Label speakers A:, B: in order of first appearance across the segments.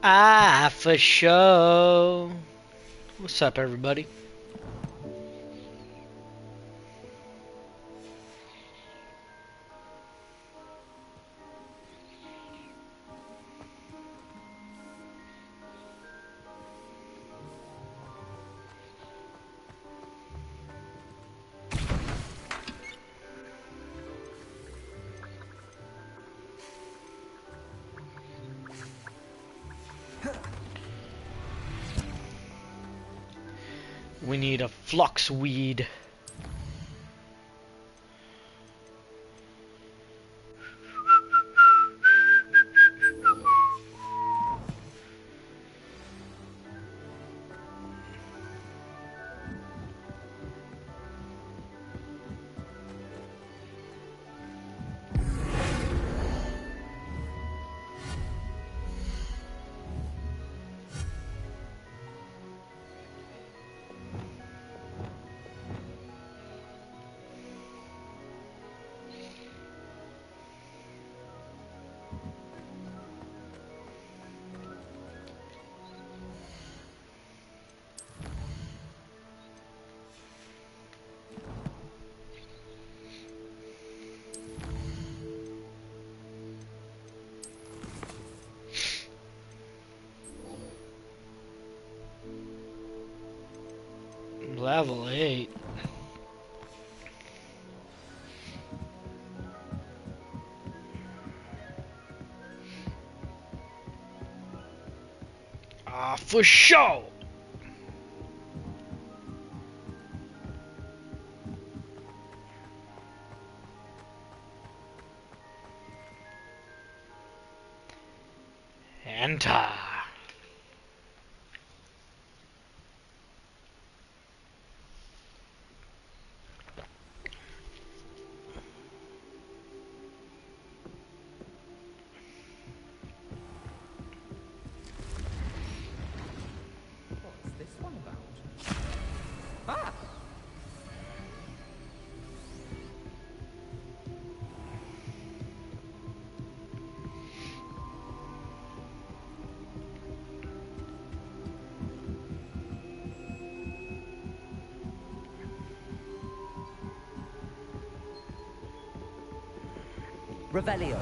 A: Ah, for sure. What's up, everybody? We need a flux weed. Level 8. Ah, for sure. Enter.
B: What's this one about? Ah!
C: Revelio.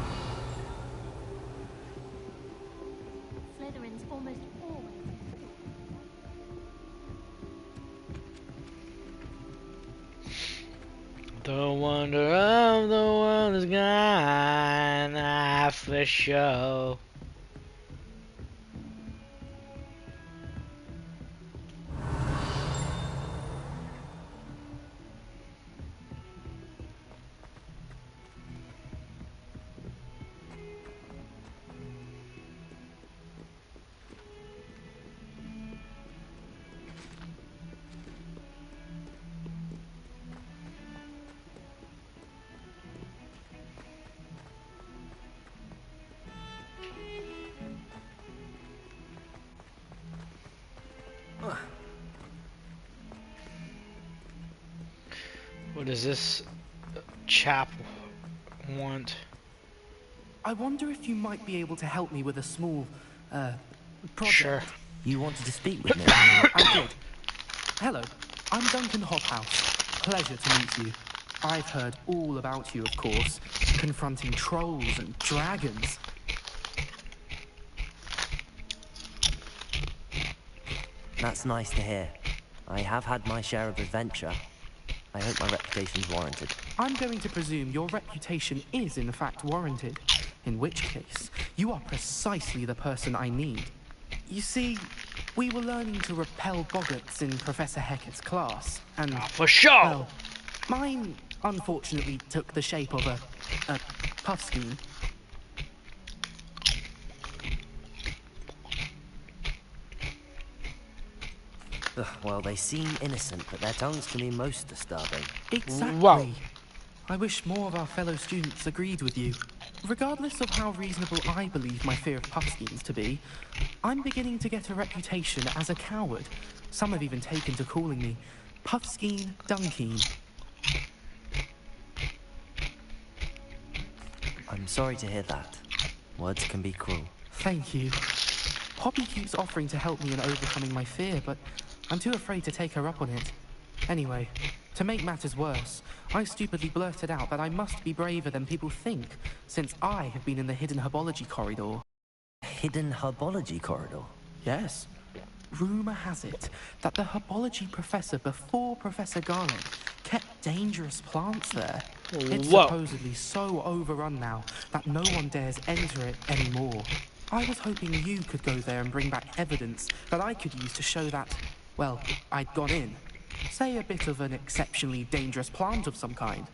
D: Slytherin's almost always.
A: The wonder of the world is gone. Ah, for sure. What does this chap want?
B: I wonder if you might be able to help me with a small, project.
A: Sure.
C: You wanted to speak with me?
B: I did. Hello, I'm Duncan Hobhouse. Pleasure to meet you. I've heard all about you, of course, confronting trolls and dragons.
C: That's nice to hear. I have had my share of adventure. I hope my reputation's warranted.
B: I'm going to presume your reputation is in fact warranted, in which case, you are precisely the person I need. You see, we were learning to repel boggarts in Professor Hecat's class, and,
A: Ah, for sure.
B: well, mine unfortunately took the shape of a puffskein.
C: Ugh, well, they seem innocent, but their tongues can be most disturbing.
B: Exactly.
A: Wow.
B: I wish more of our fellow students agreed with you. Regardless of how reasonable I believe my fear of puffskeins to be, I'm beginning to get a reputation as a coward. Some have even taken to calling me Puffskein Dunkeen.
C: I'm sorry to hear that. Words can be cruel.
B: Thank you. Poppy keeps offering to help me in overcoming my fear, but I'm too afraid to take her up on it. Anyway, to make matters worse, I stupidly blurted out that I must be braver than people think, since I have been in the hidden herbology corridor.
C: Hidden herbology corridor?
B: Yes. Rumor has it that the herbology professor before Professor Garlic kept dangerous plants there. It's
A: Whoa.
B: supposedly so overrun now that no one dares enter it anymore. I was hoping you could go there and bring back evidence that I could use to show that, well, I'd gone in. Say a bit of an exceptionally dangerous plant of some kind.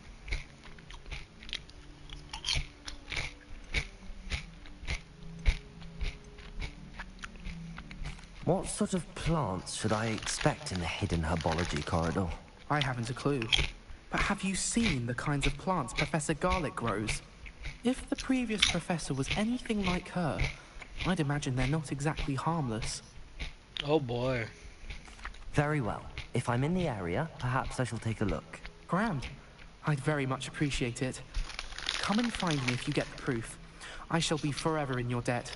C: What sort of plants should I expect in the hidden herbology corridor?
B: I haven't a clue. But have you seen the kinds of plants Professor Garlic grows? If the previous professor was anything like her, I'd imagine they're not exactly harmless.
A: Oh boy.
C: Very well. If I'm in the area, perhaps I shall take a look.
B: Grand. I'd very much appreciate it. Come and find me if you get the proof. I shall be forever in your debt.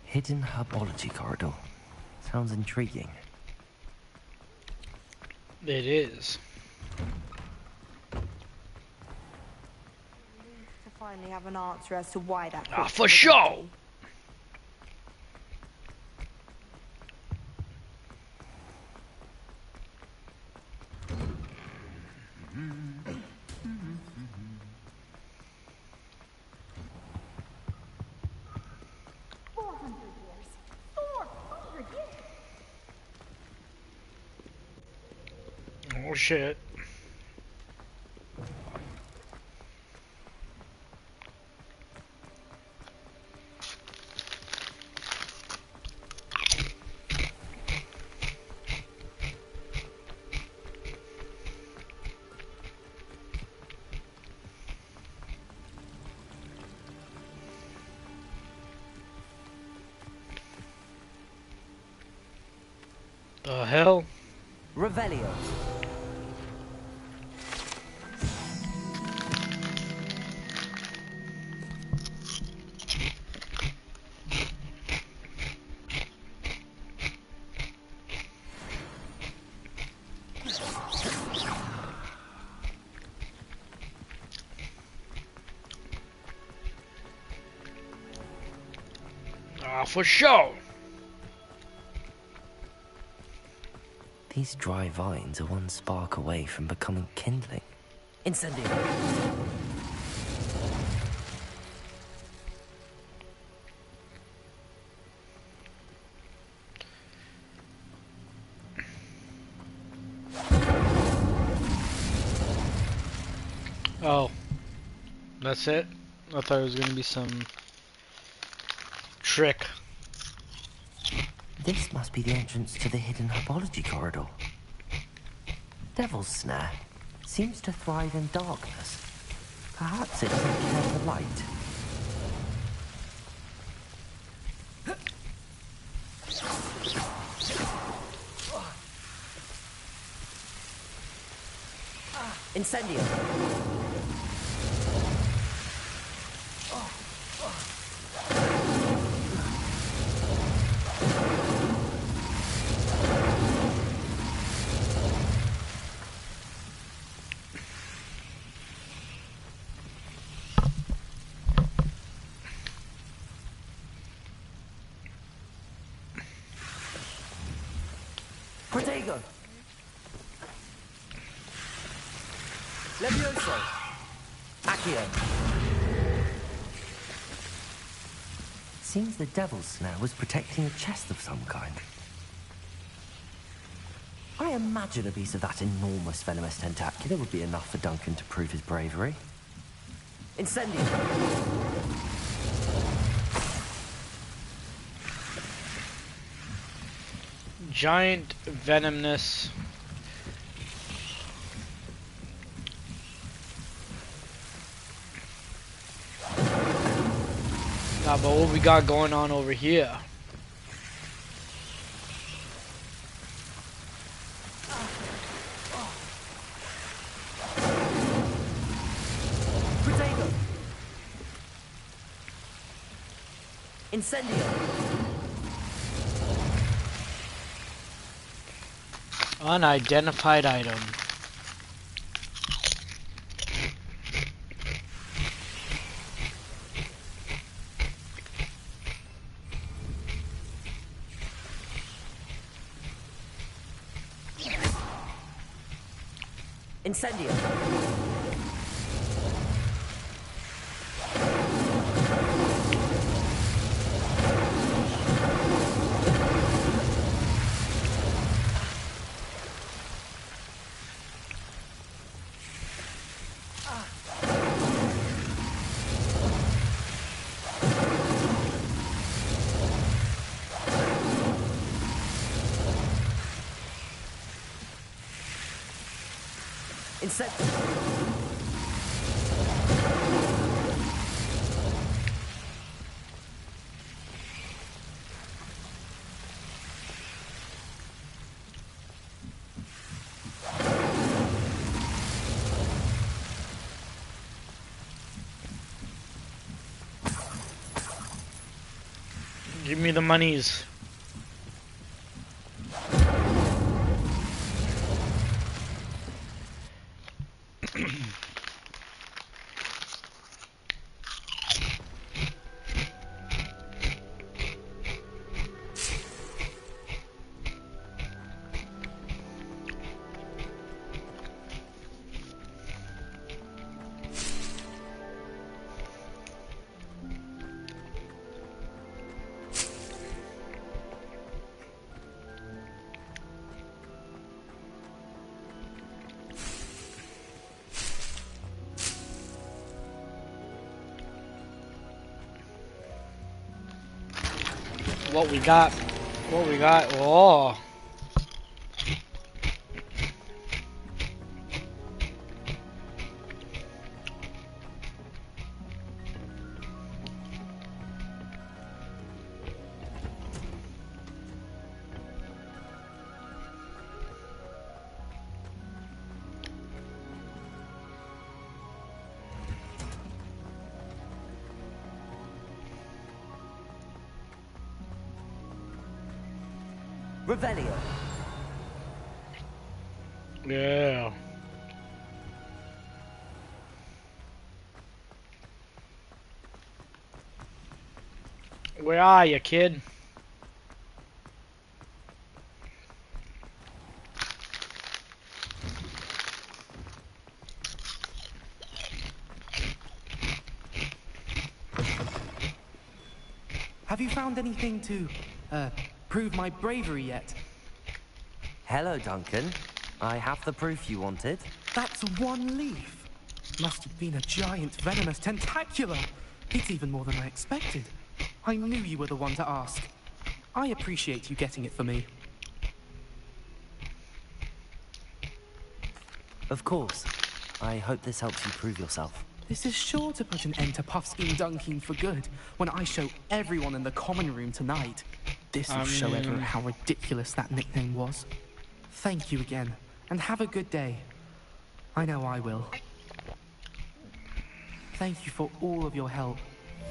C: Hidden herbology corridor. Sounds intriguing.
A: It is.
E: To finally have an answer as to why that.
A: Ah, for sure. Oh shit. The hell?
C: Revelio.
A: Ah, for sure.
C: These dry vines are one spark away from becoming kindling. Incendio!
A: Oh. That's it? I thought it was gonna be some trick.
C: This must be the entrance to the hidden herbology corridor. Devil's Snare seems to thrive in darkness. Perhaps it doesn't care for light. Incendio! Protego! Levioso! Accio! Seems the Devil's Snare was protecting a chest of some kind. I imagine a piece of that enormous venomous tentacular would be enough for Duncan to prove his bravery. Incendio!
A: Giant venomous. Nah, but what we got going on over here?
C: Incendio!
A: Unidentified item.
C: Incendio!
A: Give me the monies. What we got? What we got? Oh.
C: Revelio.
A: Yeah. Where are you, kid?
B: Have you found anything to, prove my bravery yet?
C: Hello, Duncan. I have the proof you wanted.
B: That's one leaf. Must have been a giant venomous tentacula. It's even more than I expected. I knew you were the one to ask. I appreciate you getting it for me.
C: Of course. I hope this helps you prove yourself.
B: This is sure to put an end to Puffskein Dunking for good when I show everyone in the common room tonight. This will show everyone how ridiculous that nickname was. Thank you again, and have a good day. I know I will. Thank you for all of your help.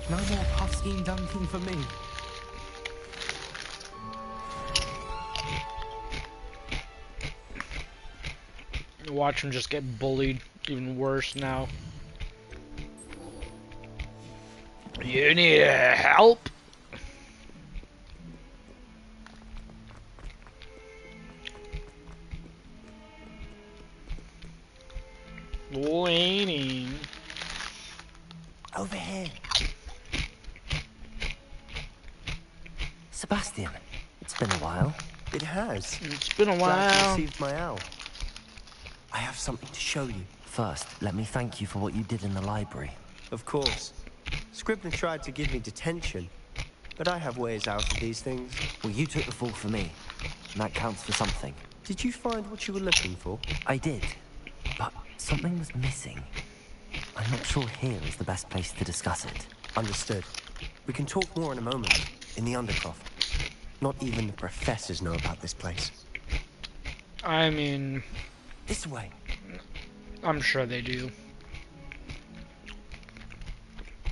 B: No more Puffskein Dunking for me.
A: Watch him just get bullied even worse now. You need help? Waiting.
C: Over here. Sebastian, it's been a while.
F: It has.
A: It's been a
F: Glad you
A: while.
F: received my owl. I have something to show you.
C: First, let me thank you for what you did in the library.
F: Of course. Scribner tried to give me detention, but I have ways out of these things.
C: Well, you took the fall for me, and that counts for something.
F: Did you find what you were looking for?
C: I did, but something was missing. I'm not sure here is the best place to discuss it.
F: Understood. We can talk more in a moment, in the Undercroft. Not even the professors know about this place.
A: I mean,
F: This way.
A: I'm sure they do.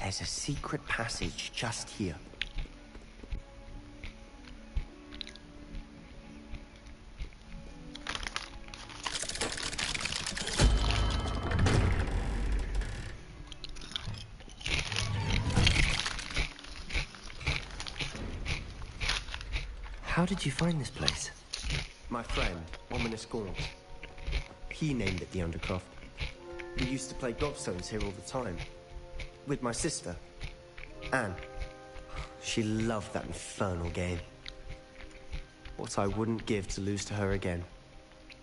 F: There's a secret passage just here.
C: How did you find this place?
F: My friend, Ominous Gaunt. He named it the Undercroft. We used to play gobstones here all the time. With my sister, Anne. She loved that infernal game. What I wouldn't give to lose to her again.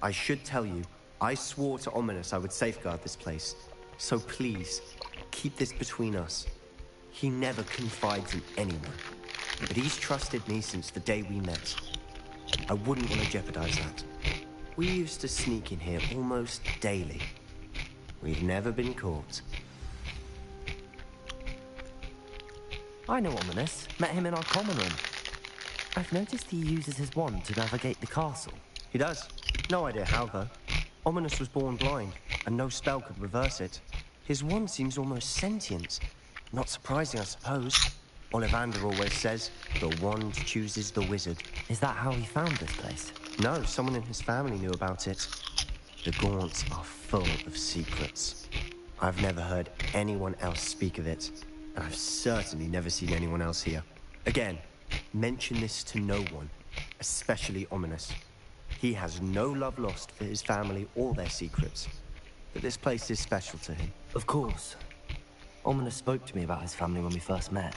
F: I should tell you, I swore to Ominous I would safeguard this place. So please, keep this between us. He never confides in anyone. But he's trusted me since the day we met. I wouldn't want to jeopardize that. We used to sneak in here almost daily. We've never been caught.
C: I know Ominous. Met him in our common room. I've noticed he uses his wand to navigate the castle.
F: He does. No idea how, though. Ominous was born blind, and no spell could reverse it. His wand seems almost sentient. Not surprising, I suppose. Ollivander always says, the wand chooses the wizard.
C: Is that how he found this place?
F: No, someone in his family knew about it. The Gaunts are full of secrets. I've never heard anyone else speak of it, and I've certainly never seen anyone else here. Again, mention this to no one, especially Ominous. He has no love lost for his family or their secrets, but this place is special to him.
C: Of course. Ominous spoke to me about his family when we first met.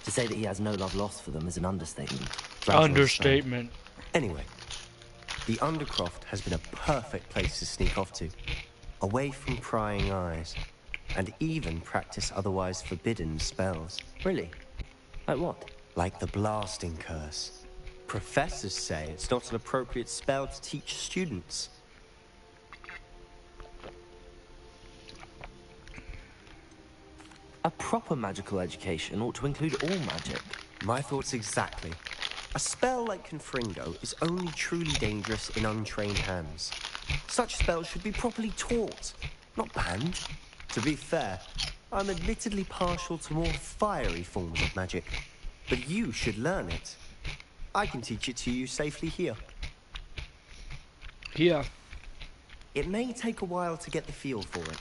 C: To say that he has no love lost for them is an understatement.
A: Understatement.
F: Anyway, the Undercroft has been a perfect place to sneak off to, away from prying eyes, and even practice otherwise forbidden spells.
C: Really? Like what?
F: Like the Blasting Curse. Professors say it's not an appropriate spell to teach students.
C: A proper magical education ought to include all magic.
F: My thoughts exactly. A spell like Confringo is only truly dangerous in untrained hands. Such spells should be properly taught, not banned. To be fair, I'm admittedly partial to more fiery forms of magic, but you should learn it. I can teach it to you safely here.
A: Yeah.
F: It may take a while to get the feel for it.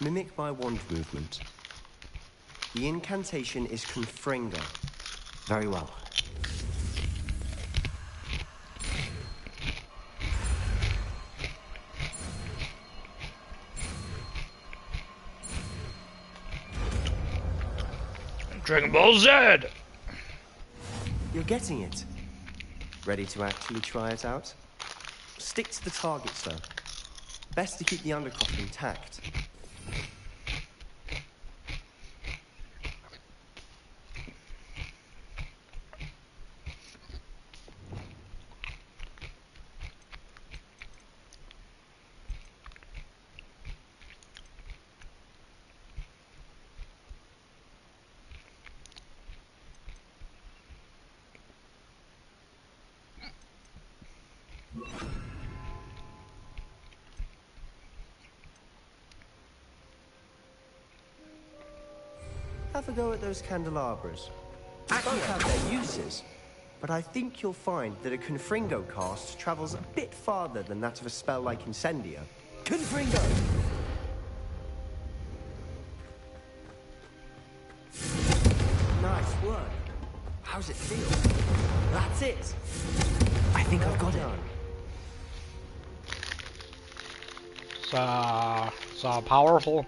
F: Mimic my wand movement. The incantation is Confringo.
C: Very well.
A: Dragon Ball Z!
F: You're getting it. Ready to actually try it out? Stick to the targets, though. Best to keep the Undercroft intact. Have a go at those candelabras. Both have their uses, but I think you'll find that a Confringo cast travels a bit farther than that of a spell like Incendio. Confringo! Nice work. How's it feel? That's it.
C: I think I've got it.
A: So powerful.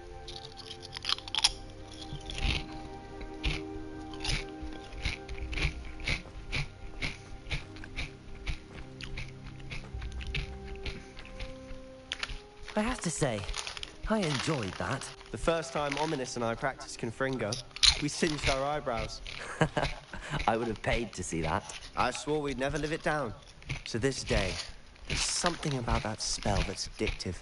C: I have to say, I enjoyed that.
F: The first time Ominous and I practiced Confringo, we singed our eyebrows.
C: I would have paid to see that.
F: I swore we'd never live it down. To this day, there's something about that spell that's addictive.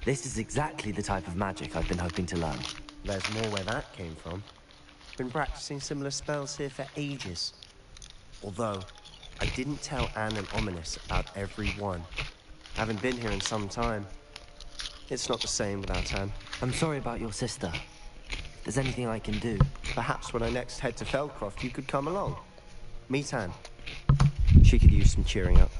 C: This is exactly the type of magic I've been hoping to learn.
F: There's more where that came from. Been practicing similar spells here for ages. Although, I didn't tell Anne and Ominous about every one. Haven't been here in some time. It's not the same without Anne.
C: I'm sorry about your sister. If there's anything I can do.
F: Perhaps when I next head to Feldcroft, you could come along. Meet Anne. She could use some cheering up.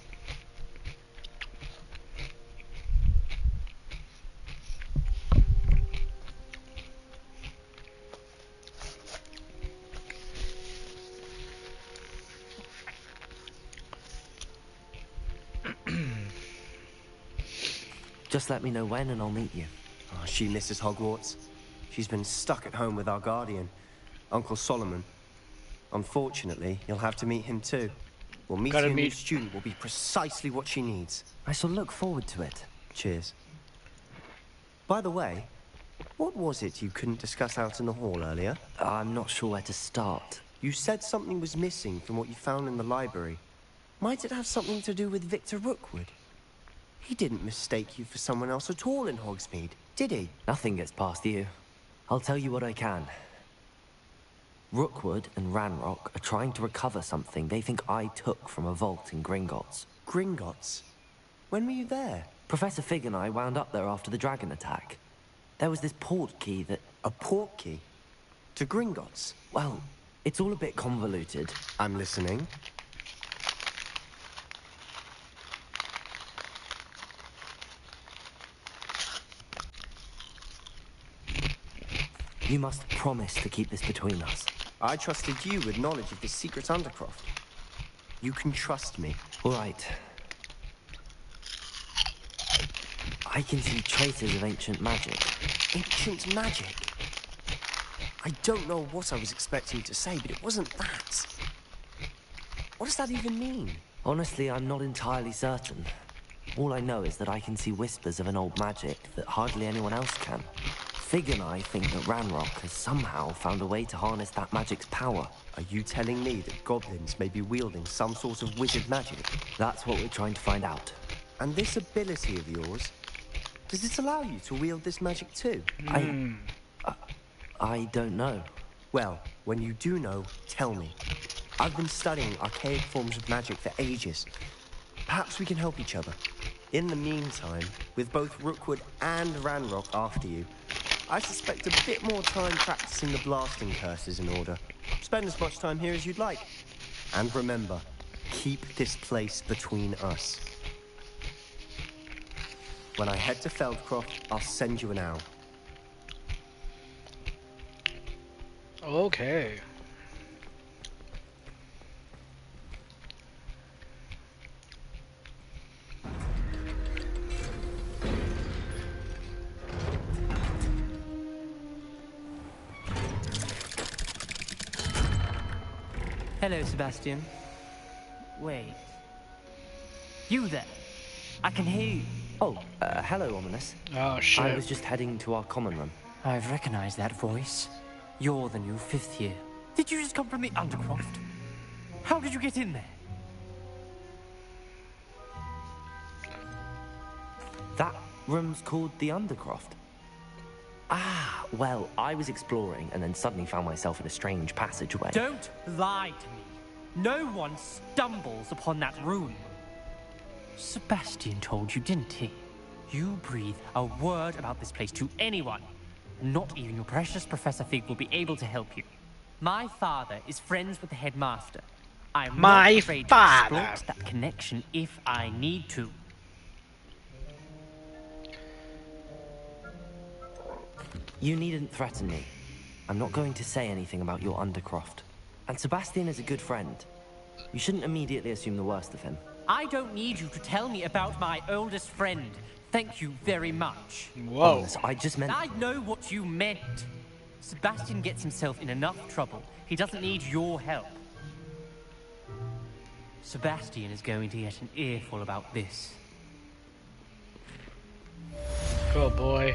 C: Just let me know when and I'll meet you.
F: Oh, she misses Hogwarts. She's been stuck at home with our guardian, Uncle Solomon. Unfortunately, you'll have to meet him too. Well, meeting a new student will be precisely what she needs.
C: I shall look forward to it.
F: Cheers. By the way, what was it you couldn't discuss out in the hall earlier?
C: I'm not sure where to start.
F: You said something was missing from what you found in the library. Might it have something to do with Victor Rookwood? He didn't mistake you for someone else at all in Hogsmeade, did he?
C: Nothing gets past you. I'll tell you what I can. Rookwood and Ranrock are trying to recover something they think I took from a vault in Gringotts.
F: Gringotts? When were you there?
C: Professor Fig and I wound up there after the dragon attack. There was this port key that...
F: A port key? To Gringotts?
C: Well, it's all a bit convoluted.
F: I'm listening.
C: You must promise to keep this between us.
F: I trusted you with knowledge of this secret Undercroft. You can trust me.
C: All right. I can see traces of ancient magic.
F: Ancient magic? I don't know what I was expecting you to say, but it wasn't that. What does that even mean?
C: Honestly, I'm not entirely certain. All I know is that I can see whispers of an old magic that hardly anyone else can. Fig and I think that Ranrock has somehow found a way to harness that magic's power.
F: Are you telling me that goblins may be wielding some sort of wizard magic?
C: That's what we're trying to find out.
F: And this ability of yours, does it allow you to wield this magic too?
C: I don't know.
F: Well, when you do know, tell me. I've been studying archaic forms of magic for ages. Perhaps we can help each other. In the meantime, with both Rookwood and Ranrock after you, I suspect a bit more time practicing the blasting curses in order. Spend as much time here as you'd like. And remember, keep this place between us. When I head to Feldcroft, I'll send you an owl.
A: Okay.
B: Hello, Sebastian. Wait. You there? I can hear you.
C: Oh, hello, Ominous.
A: Oh, shit.
C: I was just heading to our common room.
B: I've recognized that voice. You're the new 5th year. Did you just come from the Undercroft? How did you get in there?
C: That room's called the Undercroft. Ah, well, I was exploring and then suddenly found myself in a strange passageway.
B: Don't lie to me. No one stumbles upon that room. Sebastian told you, didn't he? You breathe a word about this place to anyone. Not even your precious Professor Fig will be able to help you. My father is friends with the headmaster. I'm not afraid to exploit that connection if I need to.
C: You needn't threaten me. I'm not going to say anything about your Undercroft. And Sebastian is a good friend. You shouldn't immediately assume the worst of him.
B: I don't need you to tell me about my oldest friend. Thank you very much.
A: Whoa.
C: Honest, I just meant...
B: I know what you meant. Sebastian gets himself in enough trouble. He doesn't need your help. Sebastian is going to get an earful about this.
A: Oh, boy.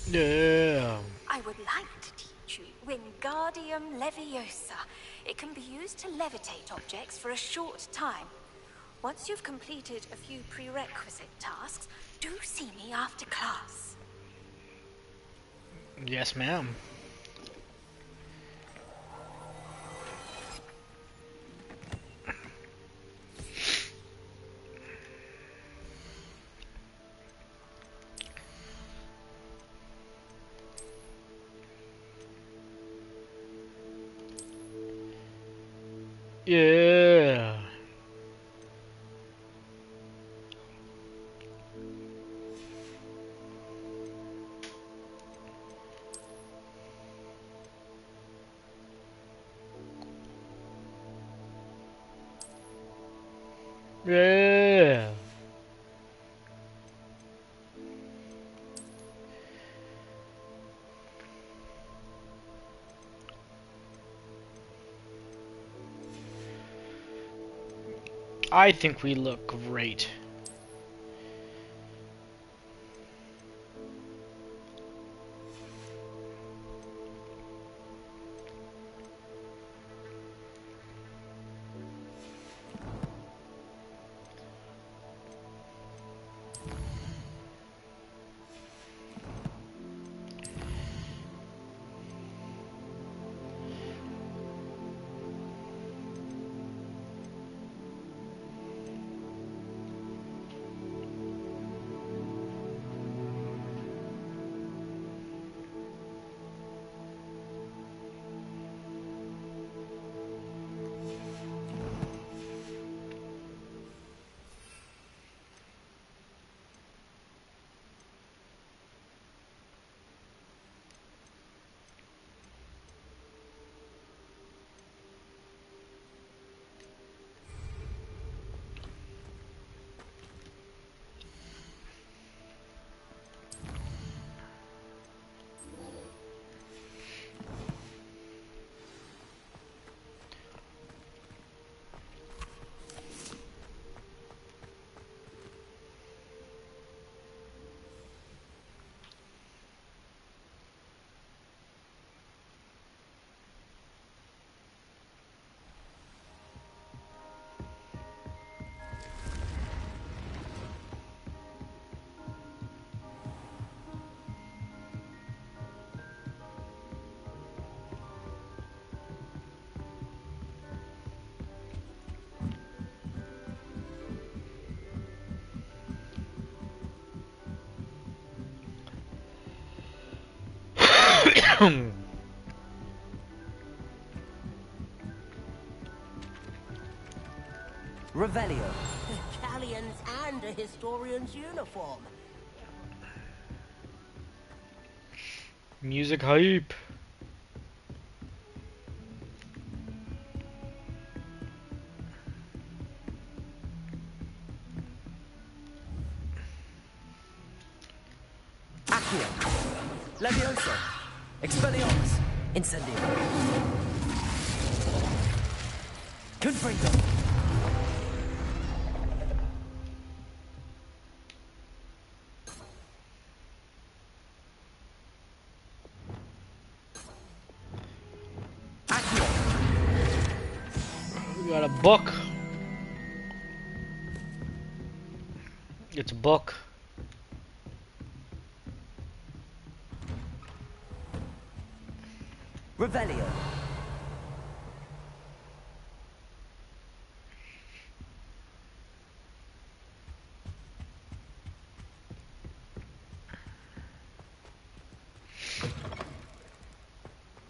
A: Yeah.
G: I would like to teach you Wingardium Leviosa. It can be used to levitate objects for a short time. Once you've completed a few prerequisite tasks, do see me after class.
A: Yes, ma'am. Yeah. Yeah. I think we look great.
C: Revelio.
H: Galleons and a historian's uniform.
A: Music hype.
C: Accio. Levioso. Expelliarmus. Incendio. Confringo.
A: We got a book. It's a book.
C: Revelio.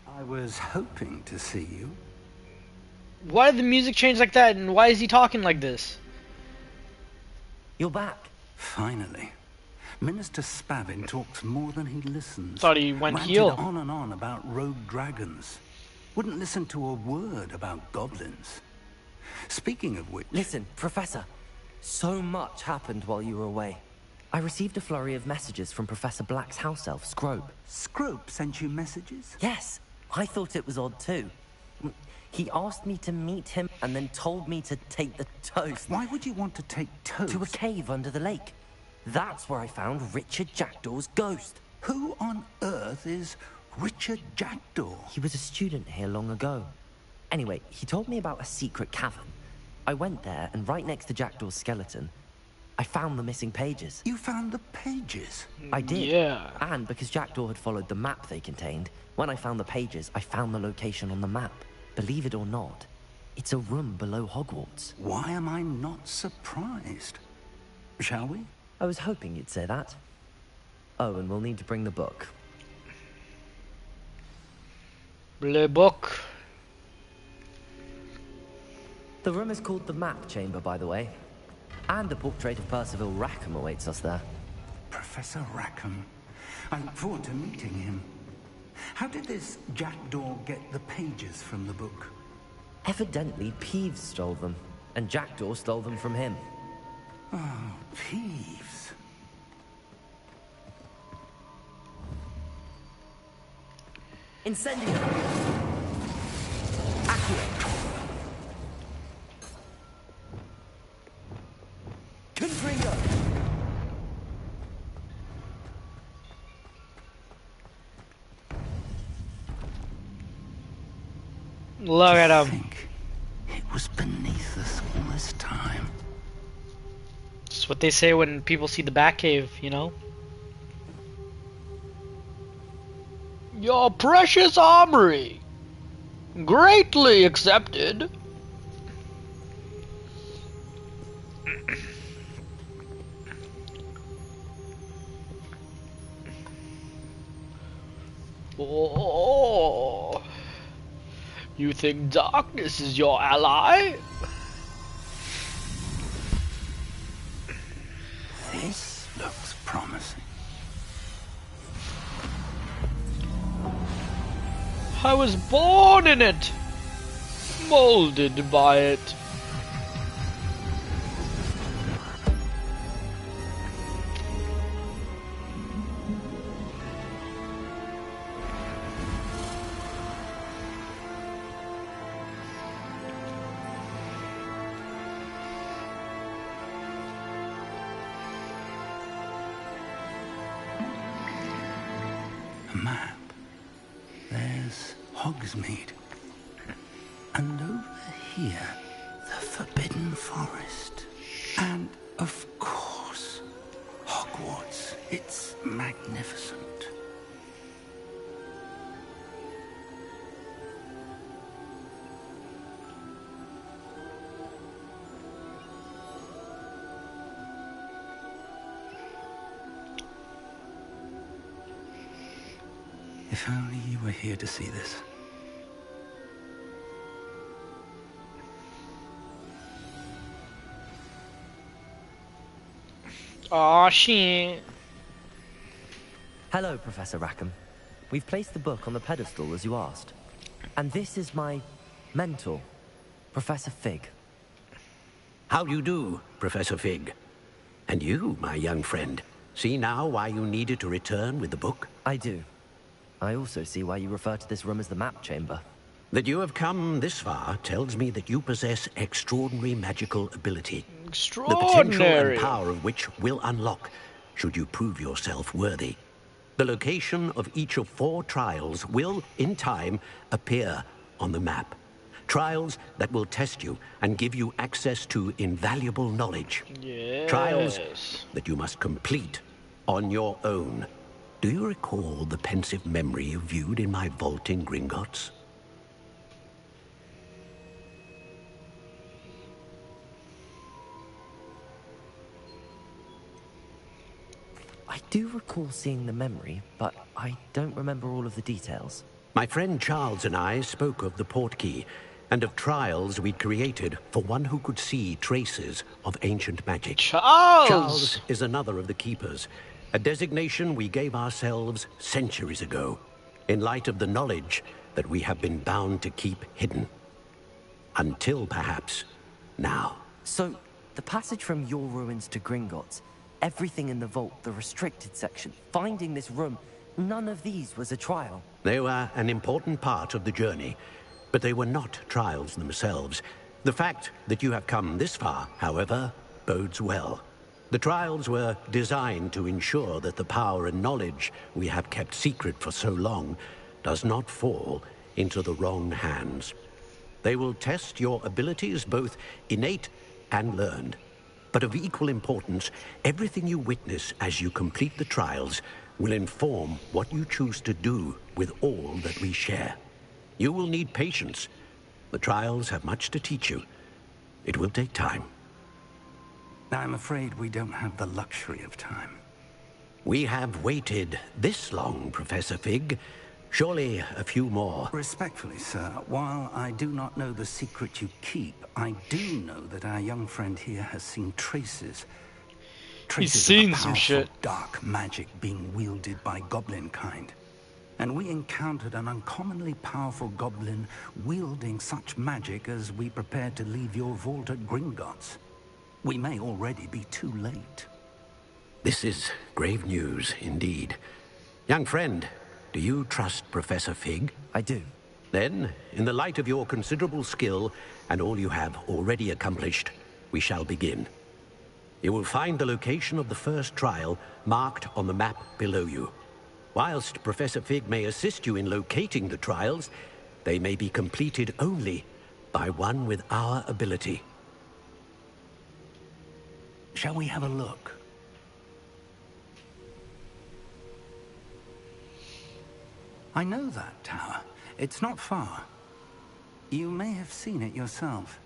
I: I was hoping to see you.
A: Why did the music change like that, and why is he talking like this?
C: You're back.
I: Finally. Minister Spavin talks more than he listens.
A: Thought he went
I: Ranted
A: heel.
I: on and on about rogue dragons. Wouldn't listen to a word about goblins. Speaking of which...
C: Listen, Professor. So much happened while you were away. I received a flurry of messages from Professor Black's house elf, Scrope.
I: Scrope sent you messages?
C: Yes, I thought it was odd too. He asked me to meet him and then told me to take the toast.
I: Why would you want to take toast?
C: To a cave under the lake. That's where I found Richard Jackdaw's ghost.
I: Who on earth is Richard Jackdaw?
C: He was a student here long ago. Anyway, he told me about a secret cavern. I went there, and right next to Jackdaw's skeleton, I found the missing pages.
I: You found the pages?
C: I did.
A: Yeah.
C: And because Jackdaw had followed the map they contained, when I found the pages, I found the location on the map. Believe it or not, it's a room below Hogwarts.
I: Why am I not surprised? Shall we?
C: I was hoping you'd say that. Oh, and we'll need to bring the book.
A: Blue book.
C: The room is called the Map Chamber, by the way. And a portrait of Percival Rackham awaits us there.
I: Professor Rackham. I look forward to meeting him. How did this Jackdaw get the pages from the book?
C: Evidently, Peeves stole them, and Jackdaw stole them from him.
I: Oh, Peeves.
C: Incendio! Accio! Confringo!
A: Look at
I: I
A: him.
I: think it was beneath us all this time.
A: It's what they say when people see the Batcave, you know? Your precious armory. Greatly accepted. Oh, you think darkness is your ally?
I: This looks promising.
A: I was born in it, molded by it.
I: A map. There's Hogsmeade. And over here, the Forbidden Forest. And, of course, Hogwarts. It's magnificent. If only you were here to see this.
A: Aw, shit.
C: Hello, Professor Rackham. We've placed the book on the pedestal as you asked. And this is my mentor, Professor Fig.
J: How do you do, Professor Fig? And you, my young friend, see now why you needed to return with the book?
C: I do. I also see why you refer to this room as the Map Chamber.
J: That you have come this far tells me that you possess extraordinary magical ability. The potential and power of which will unlock, should you prove yourself worthy. The location of each of 4 trials will, in time, appear on the map. Trials that will test you and give you access to invaluable knowledge.
A: Yes.
J: Trials that you must complete on your own. Do you recall the pensive memory you viewed in my vault in Gringotts?
C: I do recall seeing the memory, but I don't remember all of the details.
J: My friend Charles and I spoke of the portkey and of trials we'd created for one who could see traces of ancient magic. Charles is another of the keepers, a designation we gave ourselves centuries ago, in light of the knowledge that we have been bound to keep hidden. Until, perhaps, now.
C: So, the passage from your ruins to Gringotts, everything in the vault, the restricted section, finding this room, none of these was a trial.
J: They were an important part of the journey, but they were not trials themselves. The fact that you have come this far, however, bodes well. The trials were designed to ensure that the power and knowledge we have kept secret for so long does not fall into the wrong hands. They will test your abilities, both innate and learned. But of equal importance, everything you witness as you complete the trials will inform what you choose to do with all that we share. You will need patience. The trials have much to teach you. It will take time.
I: I'm afraid we don't have the luxury of time.
J: We have waited this long, Professor Fig. Surely a few more.
I: Respectfully, sir, while I do not know the secret you keep, I do know that our young friend here has seen traces.
A: He's seen
I: of
A: some shit.
I: Dark magic being wielded by goblin kind. And we encountered an uncommonly powerful goblin wielding such magic as we prepared to leave your vault at Gringotts. We may already be too late.
J: This is grave news indeed. Young friend, do you trust Professor Fig?
C: I do.
J: Then, in the light of your considerable skill and all you have already accomplished, we shall begin. You will find the location of the first trial marked on the map below you. Whilst Professor Fig may assist you in locating the trials, they may be completed only by one with our ability.
I: Shall we have a look? I know that tower. It's not far. You may have seen it yourself.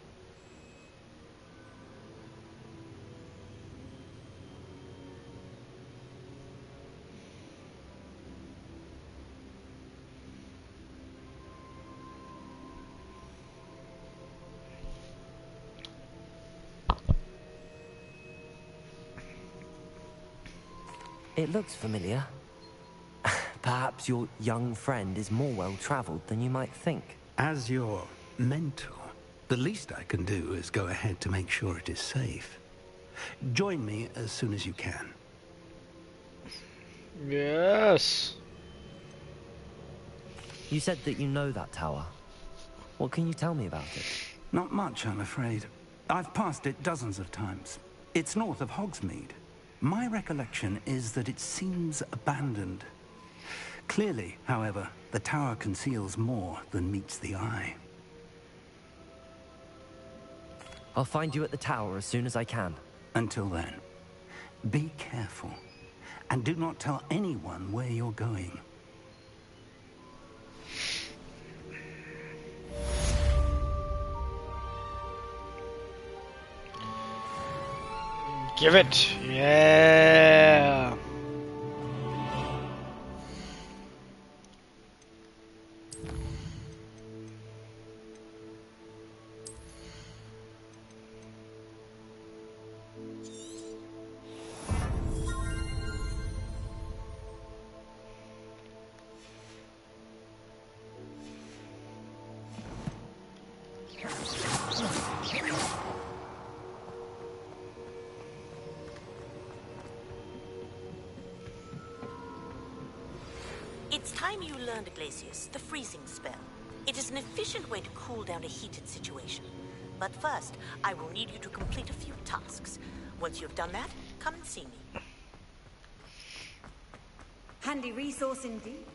C: It looks familiar. Perhaps your young friend is more well-traveled than you might think.
I: As your mentor, the least I can do is go ahead to make sure it is safe. Join me as soon as you can.
A: Yes.
C: You said that you know that tower. What can you tell me about it?
I: Not much, I'm afraid. I've passed it dozens of times. It's north of Hogsmeade. My recollection is that it seems abandoned. Clearly, however, the tower conceals more than meets the eye.
C: I'll find you at the tower as soon as I can.
I: Until then, be careful, and do not tell anyone where you're going.
A: Give it. Yeah.
H: It's time you learned, Glacius, the freezing spell. It is an efficient way to cool down a heated situation. But first, I will need you to complete a few tasks. Once you've done that, come and see me.
E: Handy resource indeed.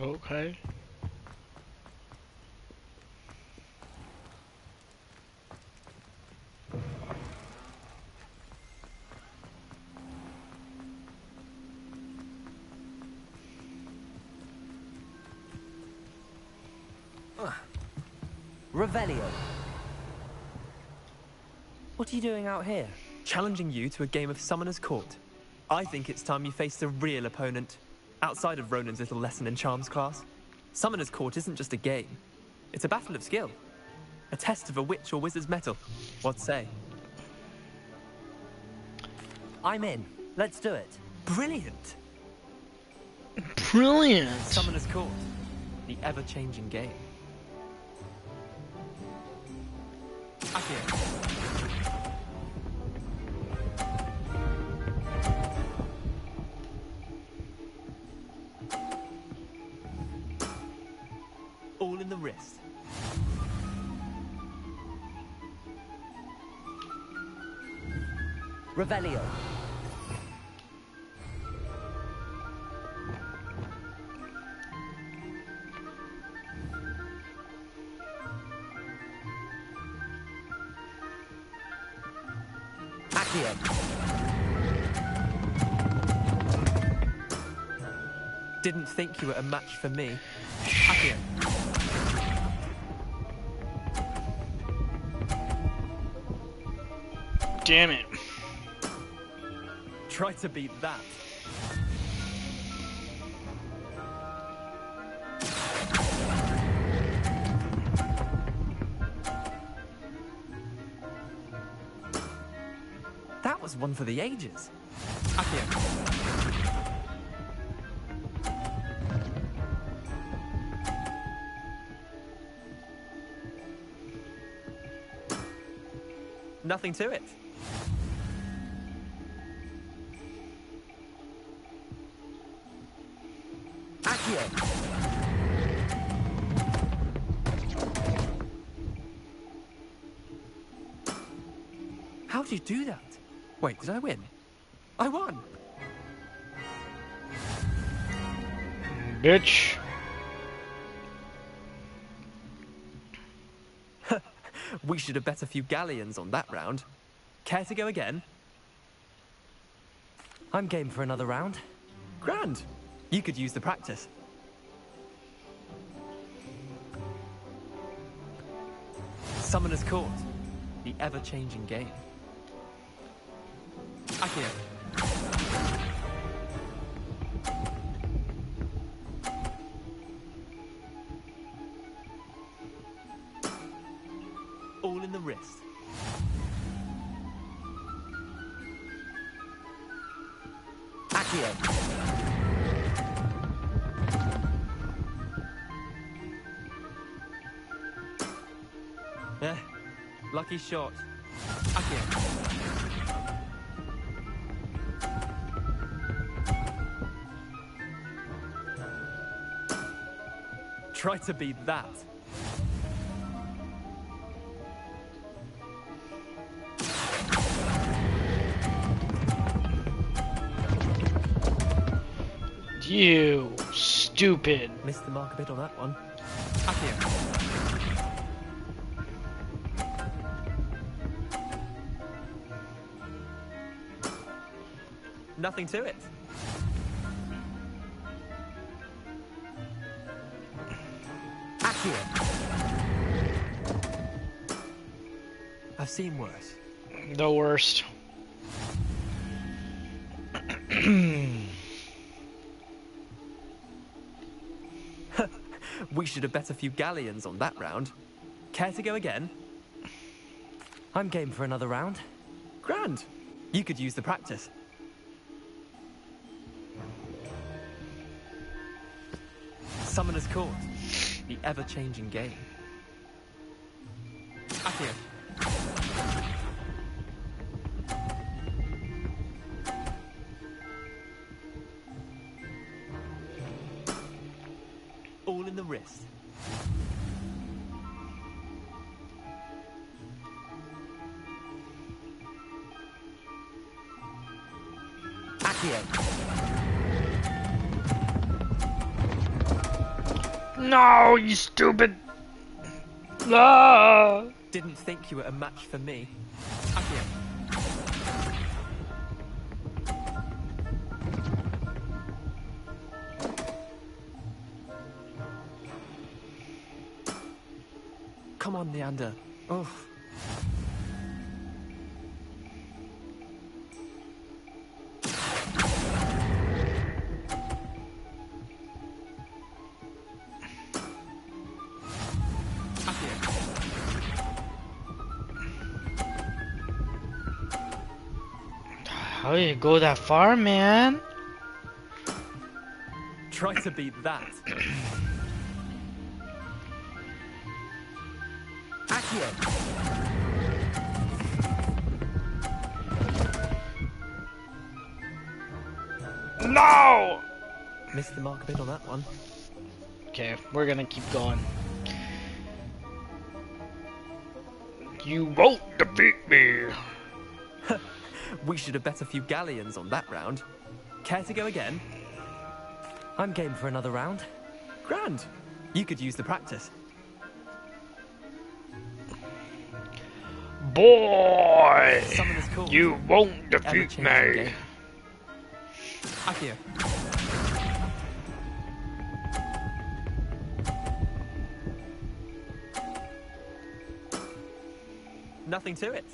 A: Okay.
K: Revelio. What are you doing out here?
L: Challenging you to a game of Summoner's Court. I think it's time you faced a real opponent, outside of Ronan's little lesson in charms class. Summoner's Court isn't just a game. It's a battle of skill. A test of a witch or wizard's mettle. What say?
K: I'm in. Let's do it.
L: Brilliant.
A: Brilliant.
L: Summoner's Court. The ever-changing game. Accio. All in the wrist.
K: Revelio. Accio.
L: Didn't think you were a match for me. Accio.
A: Damn it.
L: Try to beat that. That was one for the ages. Accio. Nothing to it.
K: Accio.
L: How'd you do that? Wait, did I win? I won!
A: Bitch.
L: We should have bet a few galleons on that round. Care to go again?
K: I'm game for another round.
L: Grand. You could use the practice. Summoner's Court. The ever-changing game. Accio. All in the wrist.
K: Accio.
L: Lucky shot. Accio. Try to beat that.
A: You stupid.
L: Missed the mark a bit on that one. Accio. Nothing to it.
K: Accio.
L: I've seen worse.
A: The worst.
L: We should have bet a few galleons on that round. Care to go again?
K: I'm game for another round.
L: Grand. You could use the practice. Summoner's Court. The ever-changing game. Accio. All in the wrist.
K: Accio.
A: No, you stupid. Ah.
L: Didn't think you were a match for me. Accio. Come on, Leander. Oh.
A: How do you go that far, man?
L: Try to beat that.
K: Accio.
A: No!
L: Missed the mark a bit on that one.
A: Okay, we're gonna keep going. You won't defeat me.
L: We should have bet a few galleons on that round. Care to go again?
K: I'm game for another round.
L: Grand. You could use the practice.
A: Boy!
L: Summoner's Call.
A: You won't defeat me.
L: Game. Accio. Nothing to it.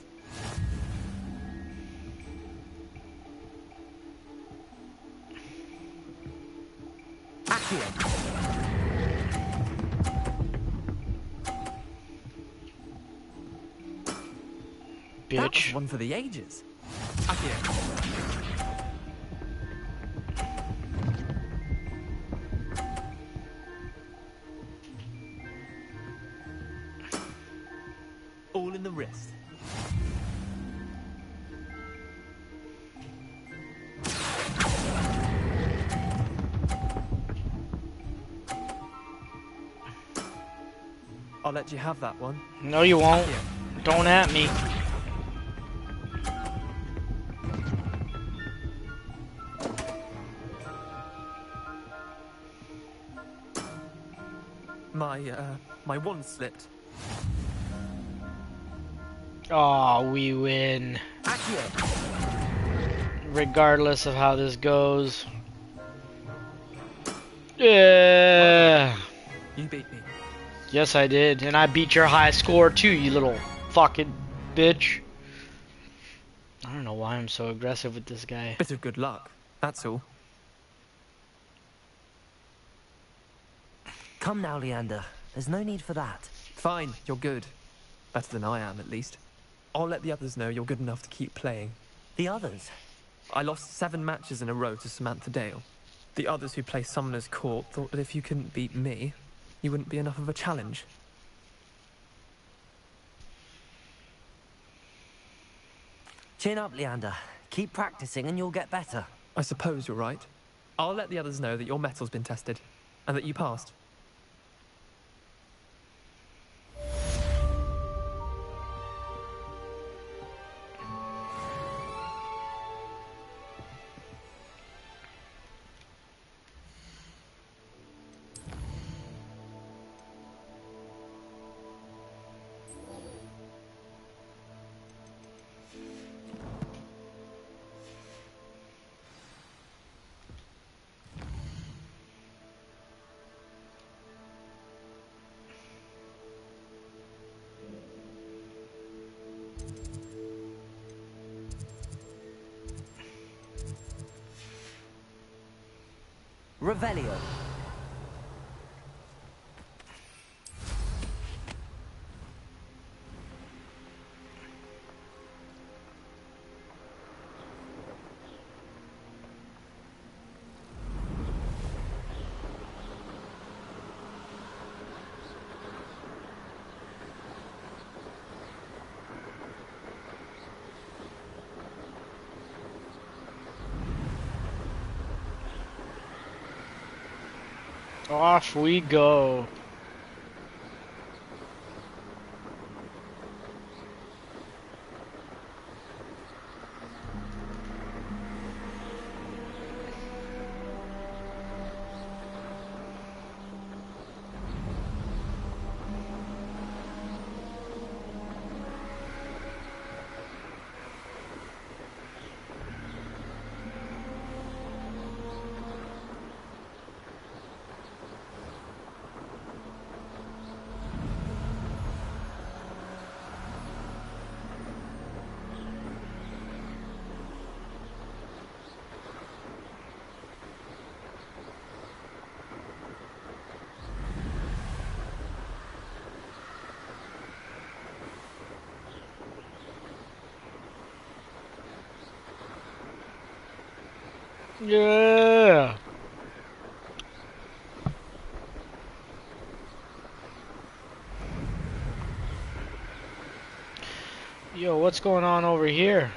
K: Accio.
L: That was
A: Bitch.
L: one for the ages. Accio. All in the wrist. I'll let you have that one.
A: No, you won't. Don't at me.
L: My wand slipped.
A: Oh, we win. Regardless of how this goes. Yeah.
L: You beat me.
A: Yes, I did. And I beat your high score too, you little fucking bitch. I don't know why I'm so aggressive with this guy.
L: Bit of good luck, that's all.
K: Come now, Leander. There's no need for that.
L: Fine, you're good. Better than I am, at least. I'll let the others know you're good enough to keep playing.
K: The others?
L: I lost 7 matches in a row to Samantha Dale. The others who play Summoner's Court thought that if you couldn't beat me, you wouldn't be enough of a challenge.
K: Chin up, Leander. Keep practicing and you'll get better.
L: I suppose you're right. I'll let the others know that your metal's been tested, and that you passed.
K: Revelio.
A: Off we go. Yeah. Yo, what's going on over here?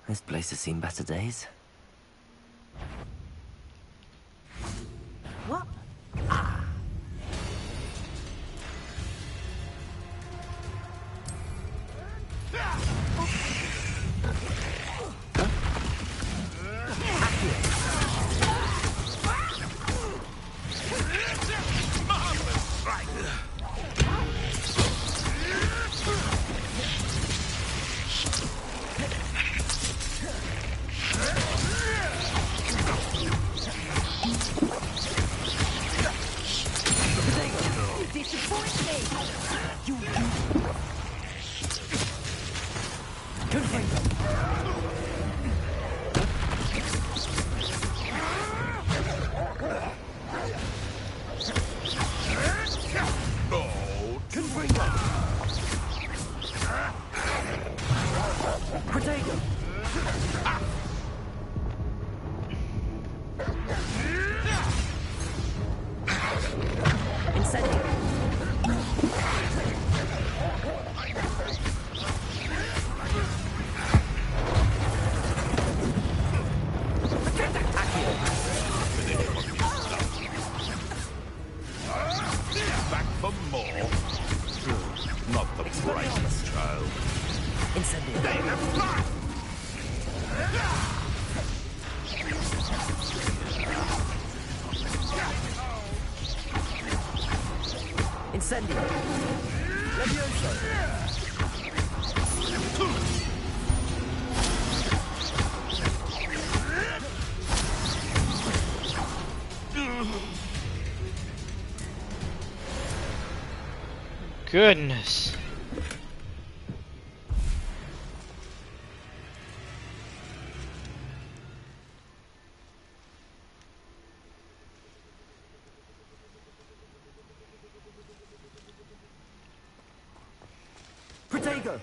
K: This place has seen better days.
H: What?
A: Goodness.
K: Protego!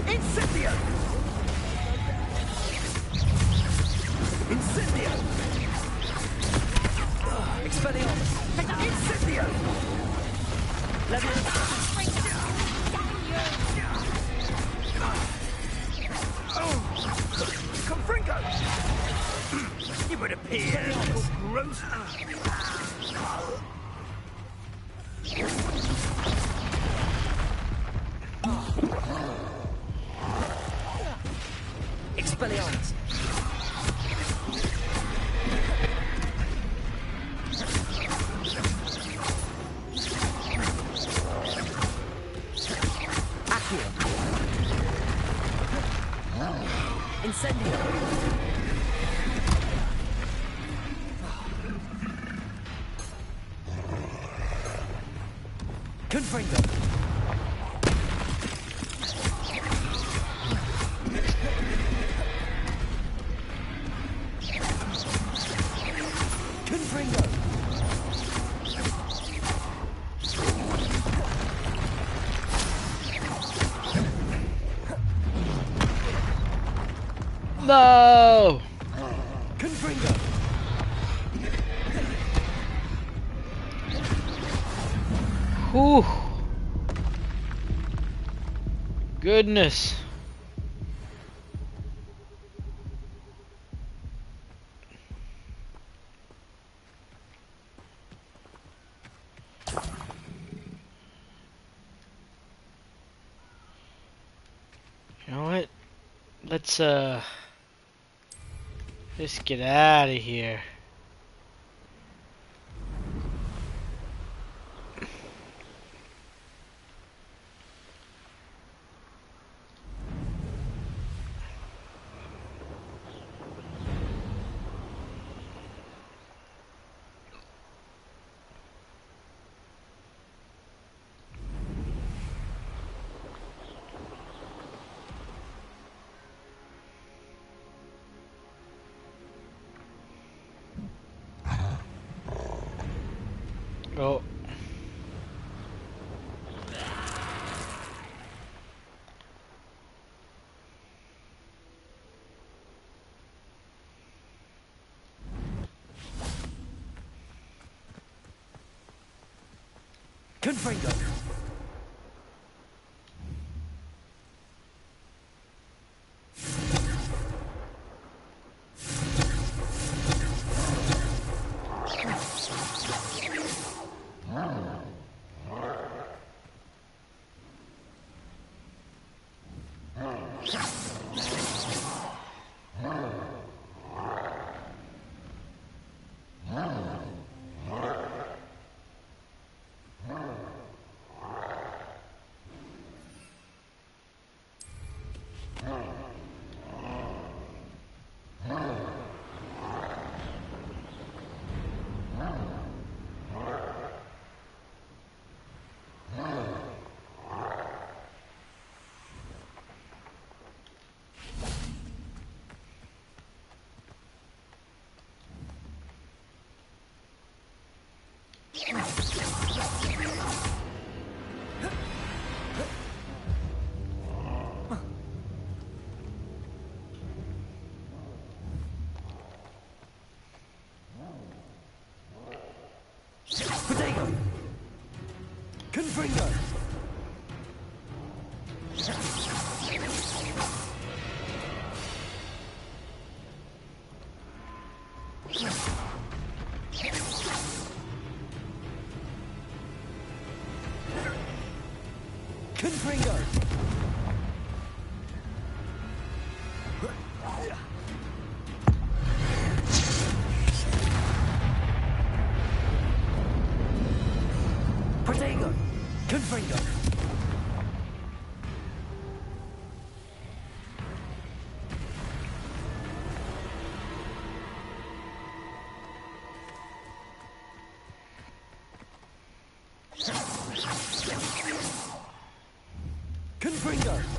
M: Incendio! Incendio! Expelliarmus! Incendio! Confringo! You would appear gross.
K: Expelliarmus! Accio! Incendio! Confringo!
A: No!
M: Confringo!
A: Whew. Goodness. Let's get out of here. Oh.
M: Confringo. Potato. Confringo. Confringo. Protego. Confringo. Confringo.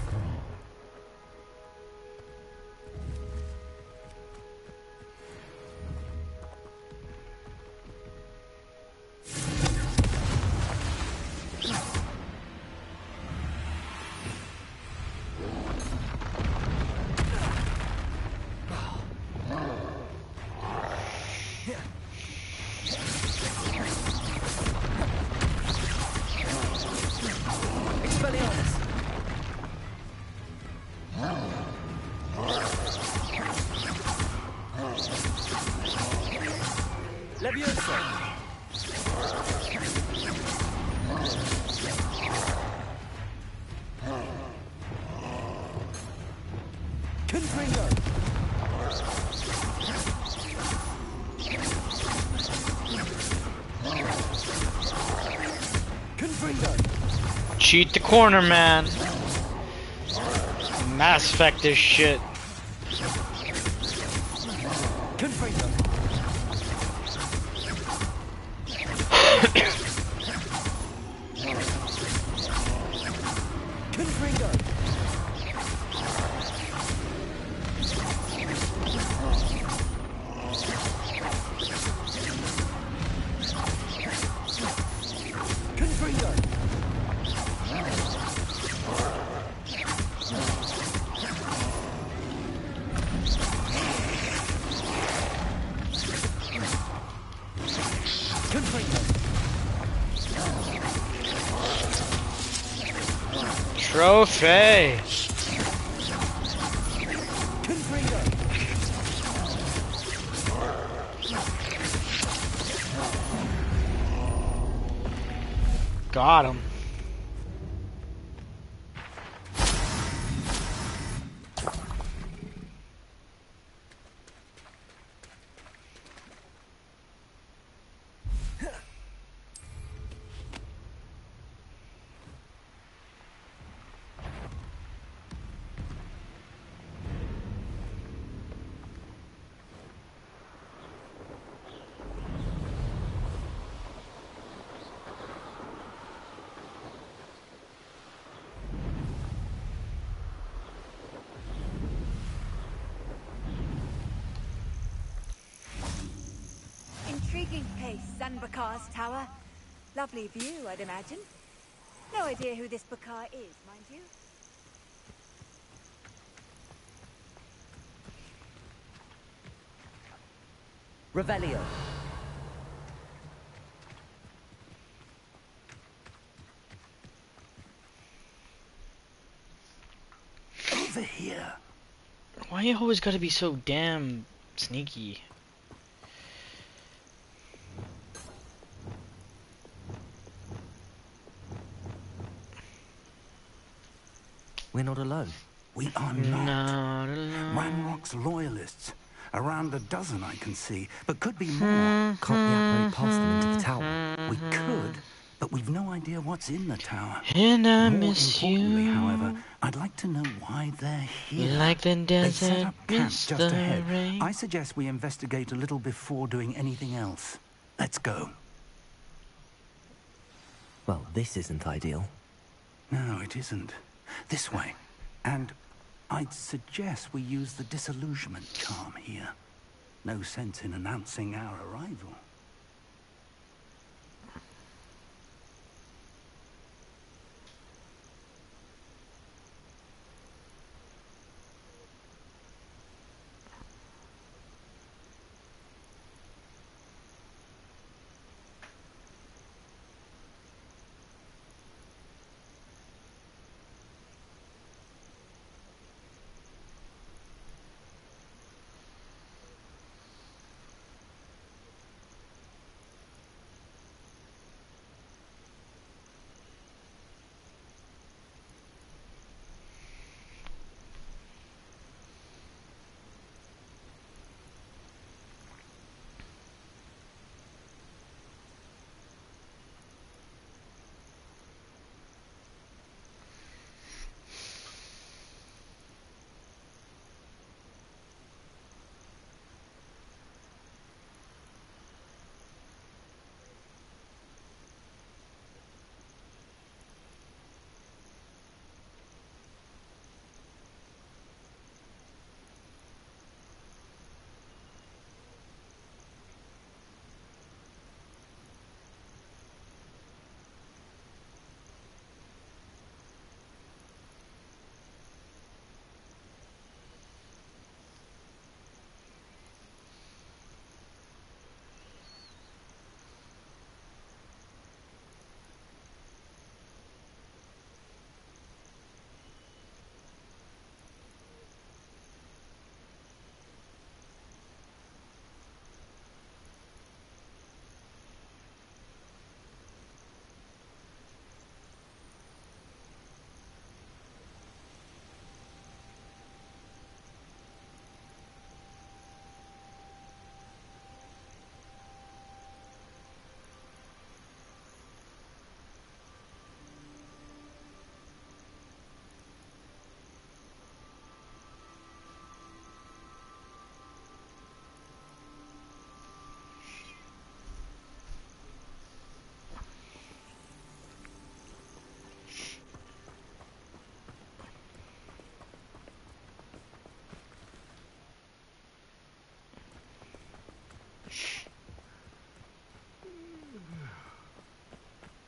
M: Leviosa. Confringo. Confringo.
A: Cheat the corner, man. Mass Effect this shit.
M: Confringo. Confringo. Confringo.
A: Trophy. Got him.
E: done Bakar's tower. Lovely view, I'd imagine. No idea who this Bakar is, mind you.
K: Revelio.
I: Over here.
A: Why you always gotta be so damn sneaky?
K: We're not alone.
I: We are not.
A: Not alone.
I: Ranrock's loyalists. Around a dozen I can see, but could be more.
K: Can't we operate past them into the tower?
I: We could, but we've no idea what's in the tower.
A: And I
I: More
A: miss
I: importantly,
A: you.
I: however, I'd like to know why they're here.
A: Like the
I: They set
A: desert
I: up camp
A: miss
I: just
A: the
I: ahead.
A: rain.
I: I suggest we investigate a little before doing anything else. Let's go.
K: Well, this isn't ideal.
I: No, it isn't. This way. And I'd suggest we use the disillusionment charm here. No sense in announcing our arrival.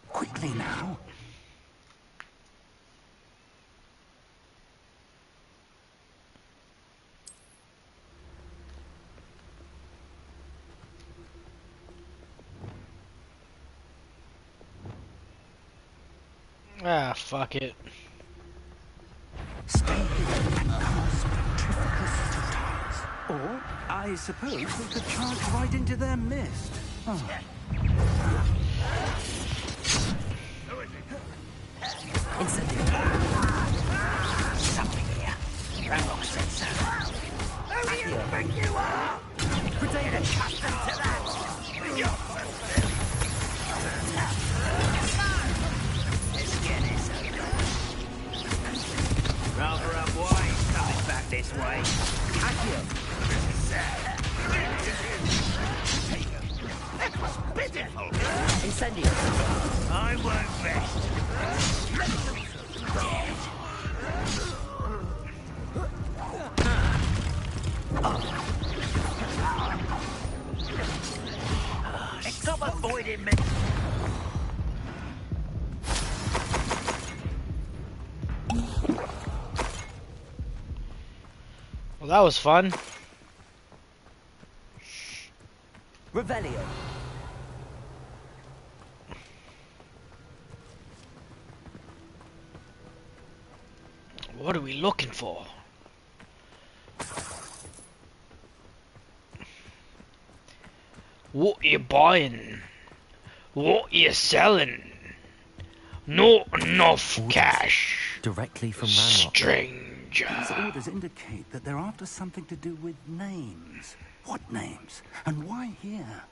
I: Quickly now.
A: Ah, fuck it.
I: Stay here and cast petrificus totals. Or, I suppose we could charge right into their mist. Oh.
K: Something here. Ranrock said so.
M: Who do you think you are?
K: Predator, accustomed to that.
M: Let's get this over. Rather unwise coming back this way. That was pitiful.
K: Incendio.
M: I won't rest. Stop avoiding me!
A: Well, that was fun.
K: Revelio.
A: What are we looking for? What you buying? What you selling? Not enough cash.
K: Directly from Ranrock.
A: Stranger.
I: These orders indicate that they're after something to do with names. What names? And why here?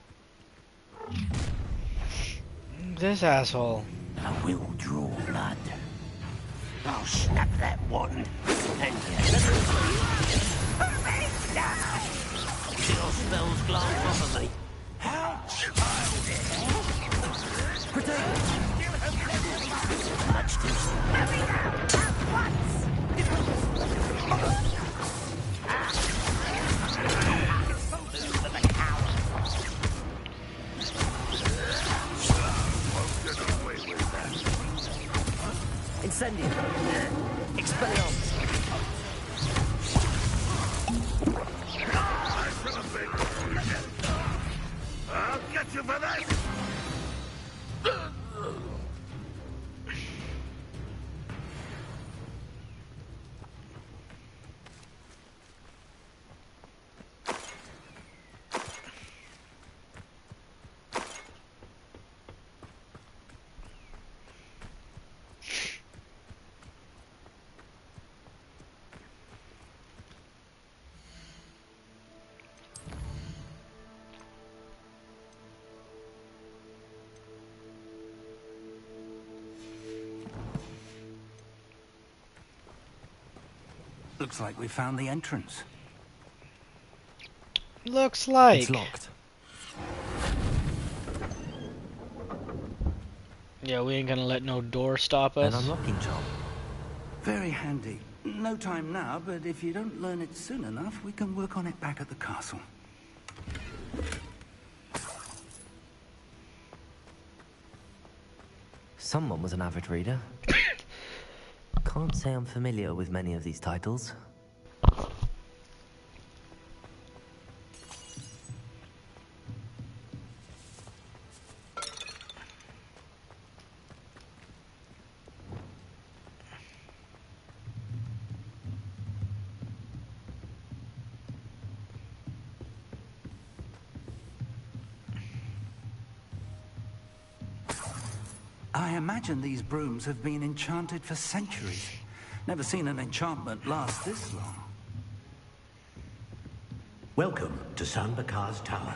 A: This asshole.
J: I will draw blood. I'll snap that wand and your spells glance off of me. How childish! Much too
K: Incendio. Expelliarmus.
M: I'll get you for this!
I: Looks like we found the entrance.
A: Looks like.
B: It's locked.
A: Yeah, we ain't gonna let no door stop us.
K: An unlocking charm.
I: Very handy. No time now, but if you don't learn it soon enough, we can work on it back at the castle.
K: Someone was an avid reader. Can't say I'm familiar with many of these titles.
I: I imagine these brooms have been enchanted for centuries. Never seen an enchantment last this long.
J: Welcome to San Bakar's Tower.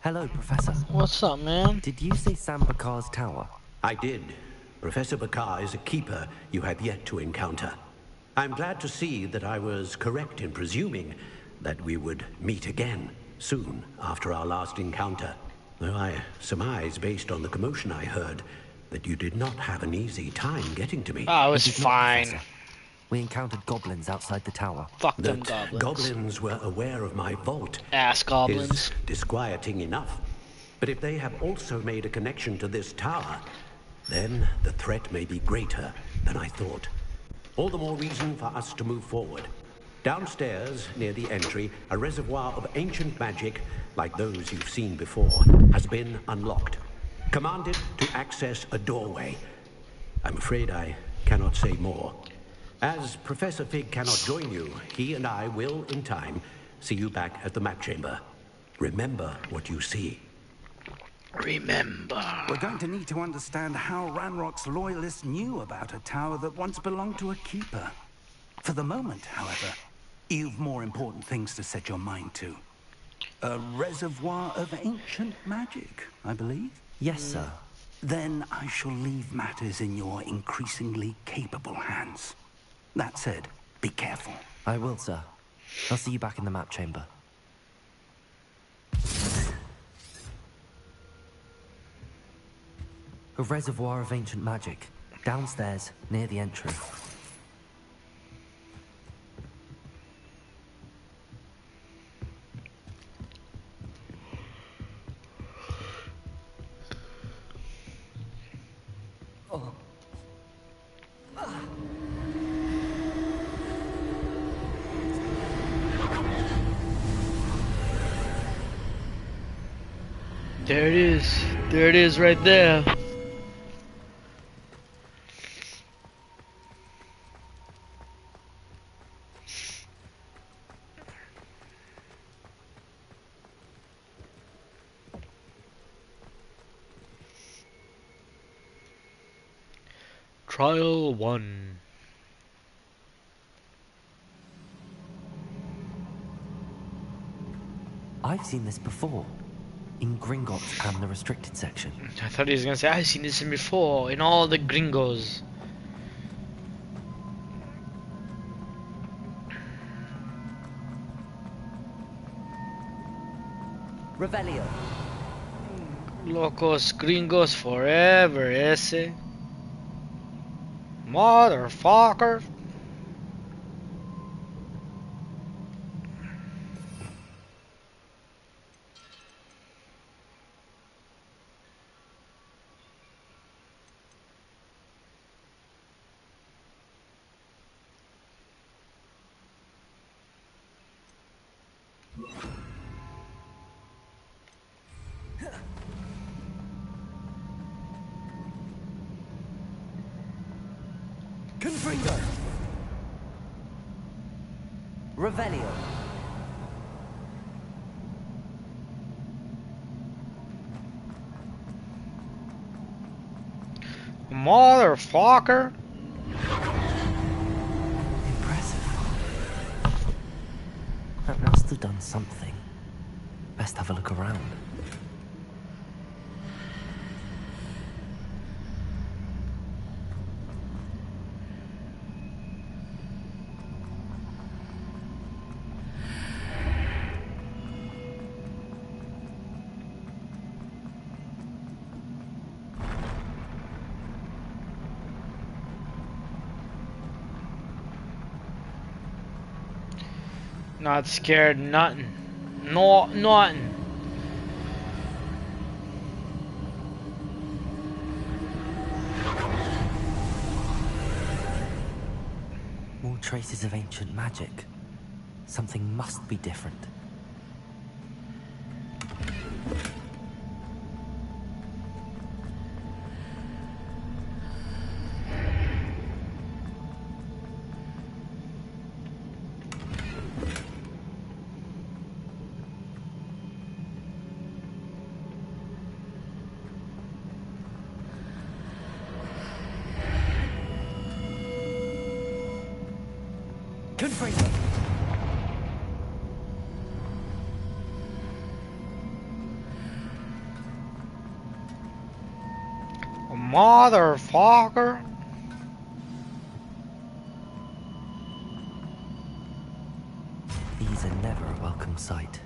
K: Hello, Professor.
A: What's up, man?
K: Did you say San Bakar's Tower?
J: I did. Professor Bakar is a keeper you have yet to encounter. I'm glad to see that I was correct in presuming that we would meet again soon after our last encounter. Though I surmise, based on the commotion I heard, that you did not have an easy time getting to me.
A: Oh, it was fine.
K: We encountered goblins outside the tower.
A: Fuck them
J: That
A: goblins.
J: goblins were aware of my vault
A: Ass goblins.
J: is disquieting enough. But if they have also made a connection to this tower, then the threat may be greater than I thought. All the more reason for us to move forward. Downstairs, near the entry, a reservoir of ancient magic, like those you've seen before, has been unlocked. Commanded to access a doorway. I'm afraid I cannot say more. As Professor Fig cannot join you, he and I will, in time, see you back at the map chamber. Remember what you see.
A: Remember.
I: We're going to need to understand how Ranrock's loyalists knew about a tower that once belonged to a keeper. For the moment, however, you've more important things to set your mind to. A reservoir of ancient magic, I believe?
K: Yes, sir.
I: then I shall leave matters in your increasingly capable hands. That said, be careful.
K: I will, sir. I'll see you back in the map chamber. A reservoir of ancient magic. Downstairs, near the entry.
A: There it is. There it is right there. Trial 1.
K: I've seen this before. In Gringotts and the restricted section.
A: I thought he was gonna say, I've seen this before in all the gringos.
K: Revelio.
A: Locos gringos forever, ese. Motherfucker.
K: Confringo. Revelio.
A: Motherfucker.
K: Impressive. That must have done something. Best have a look around.
A: Not scared, nothing. No, nothing.
K: More traces of ancient magic. Something must be different. Confringo.
A: Motherfucker.
K: These are never a welcome sight.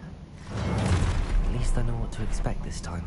K: At least I know what to expect this time.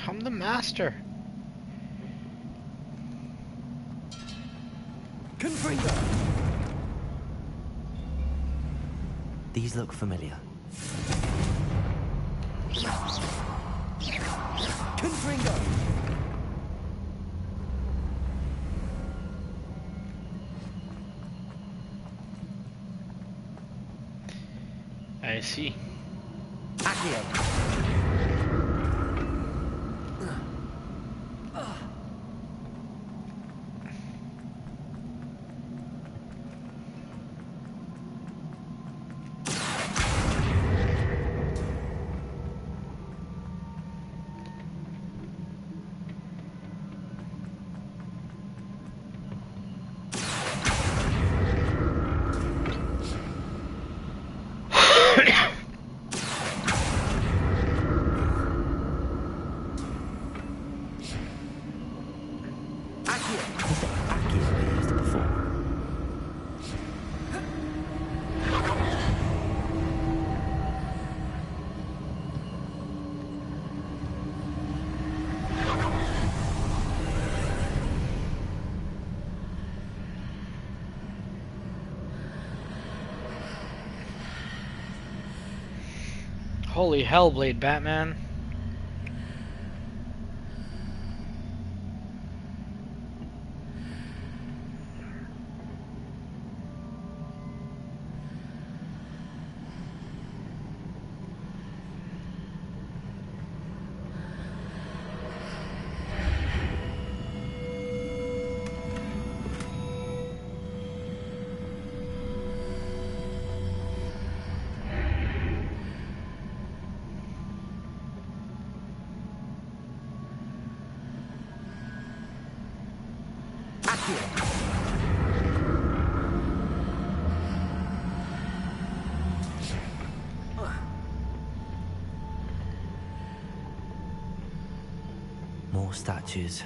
A: I'm the master.
K: Confringo. These look familiar.
B: Confringo.
A: I see.
F: Accio.
A: Holy Hellblade, Batman.
K: More statues.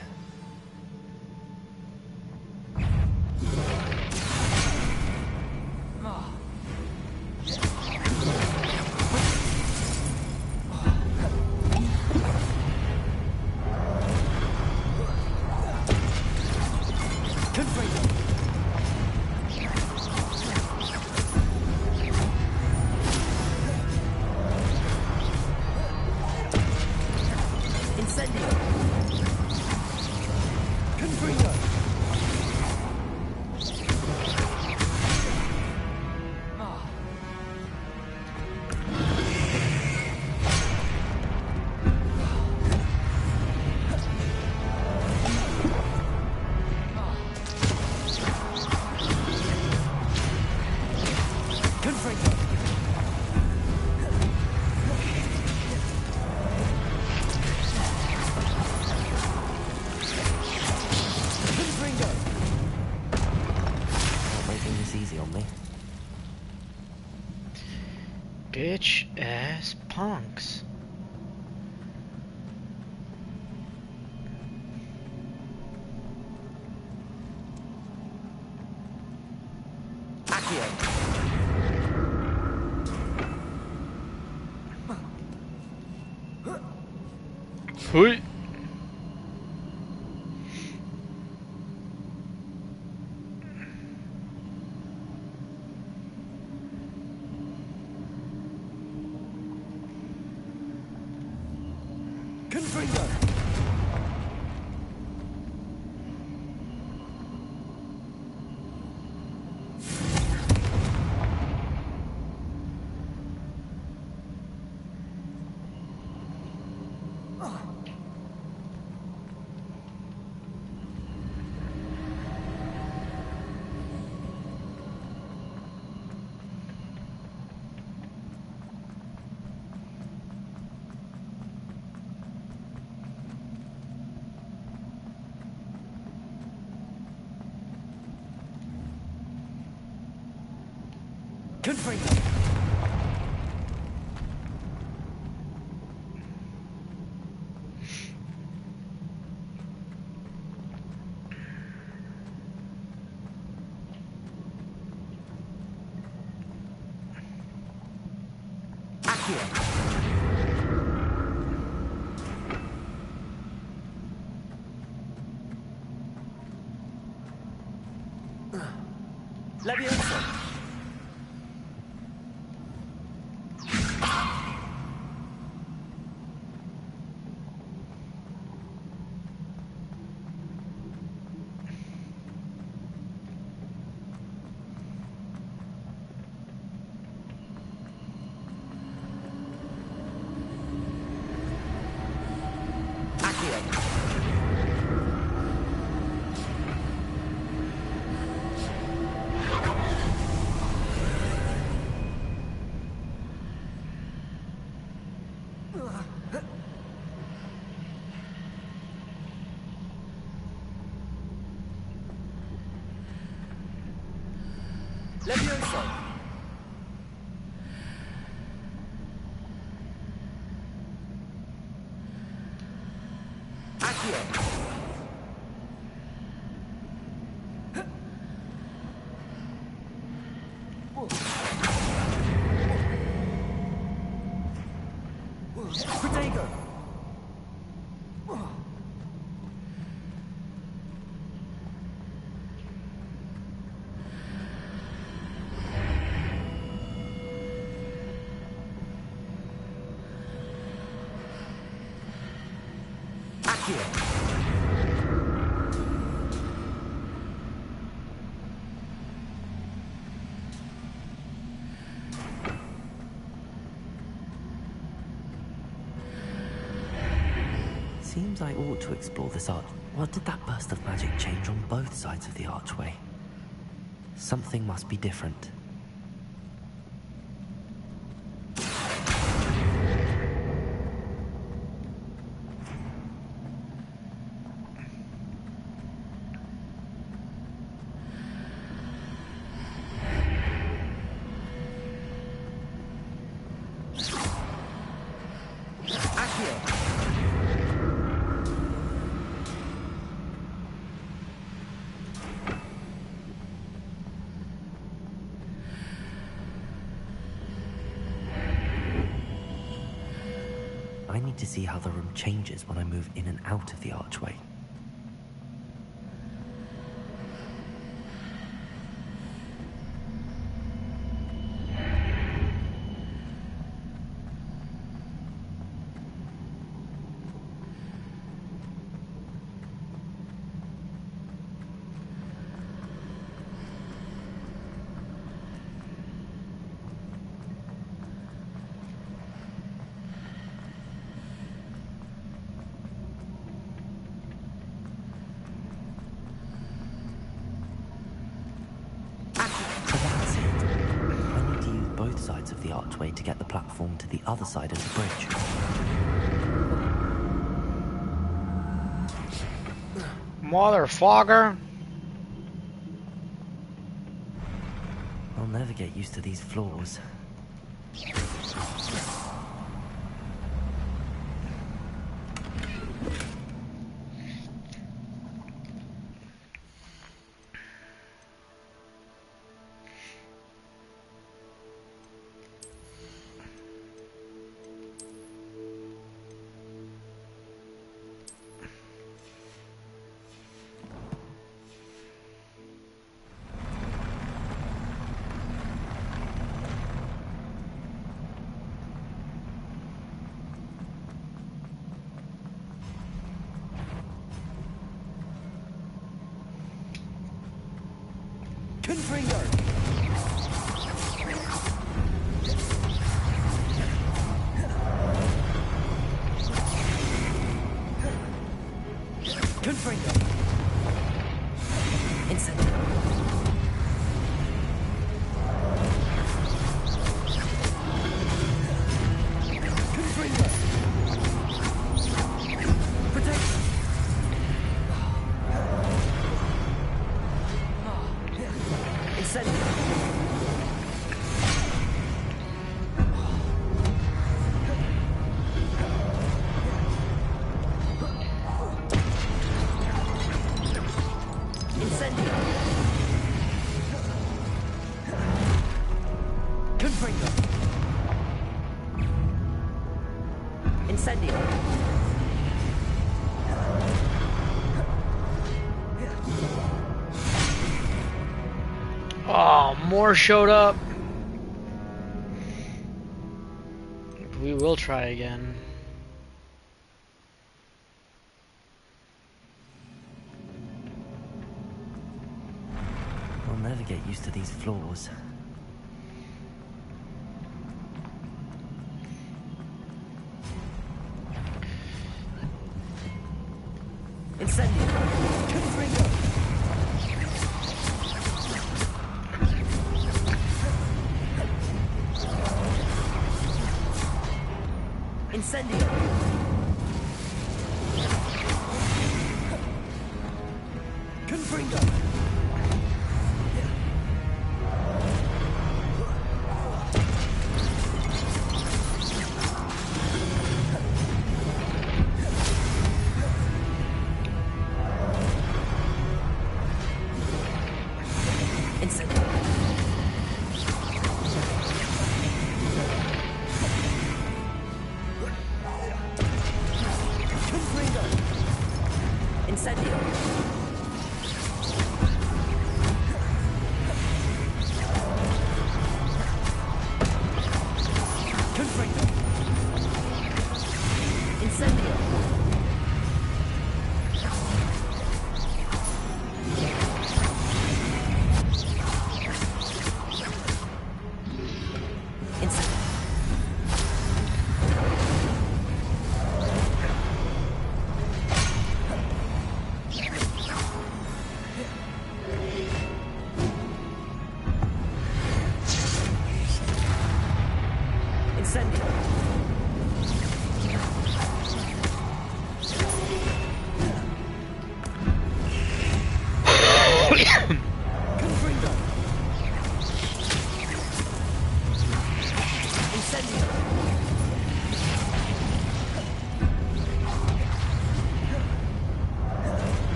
K: Bitch ass punks. Hui.
F: Leviosa. Leviosa! Accio! Protego!
K: Seems I ought to explore this arch. What did that burst of magic change on both sides of the archway? Something must be different. I need to see how the room changes when I move in and out of the archway. Sides of the archway to get the platform to the other side of the bridge.
A: Motherfucker!
K: I'll never get used to these floors.
A: Oh, more showed up. We will try again.
K: I'll never get used to these floors.
F: Incendio! Incendio! Confringo!
C: Incendio. Incendio. Incendio.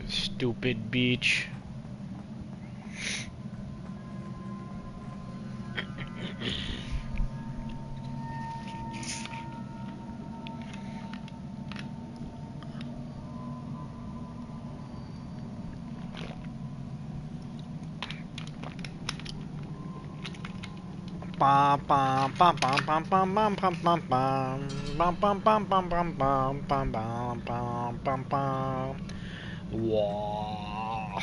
A: Stupid beach. Bam bam bam bam bam bam bam bam bam bam bam bam bam bam bam bam bam bam bam bam. Wow.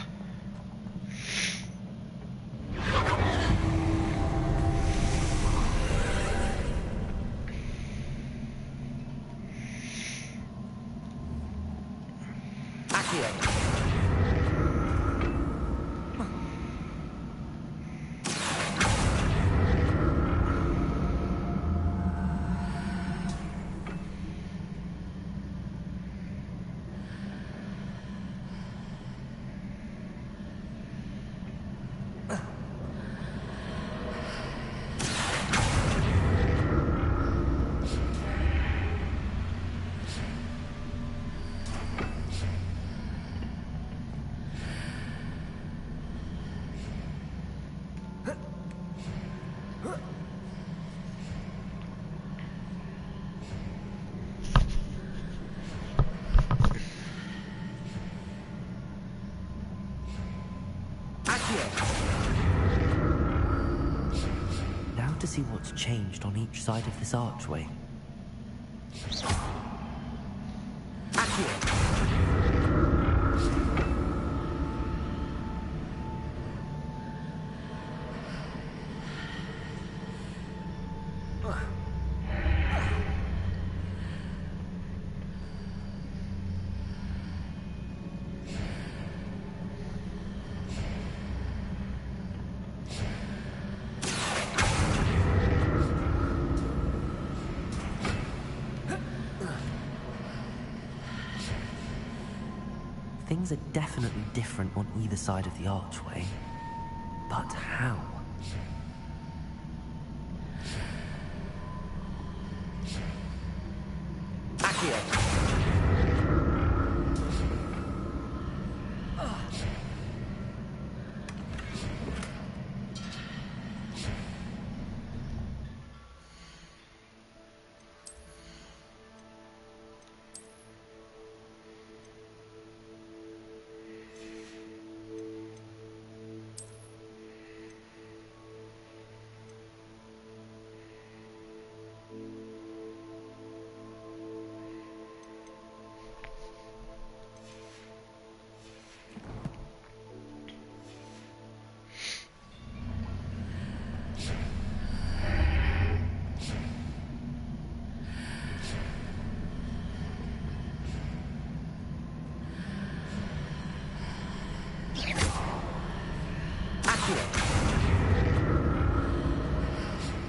K: Now to see what's changed on each side of this archway. Things are definitely different on either side of the archway. But how?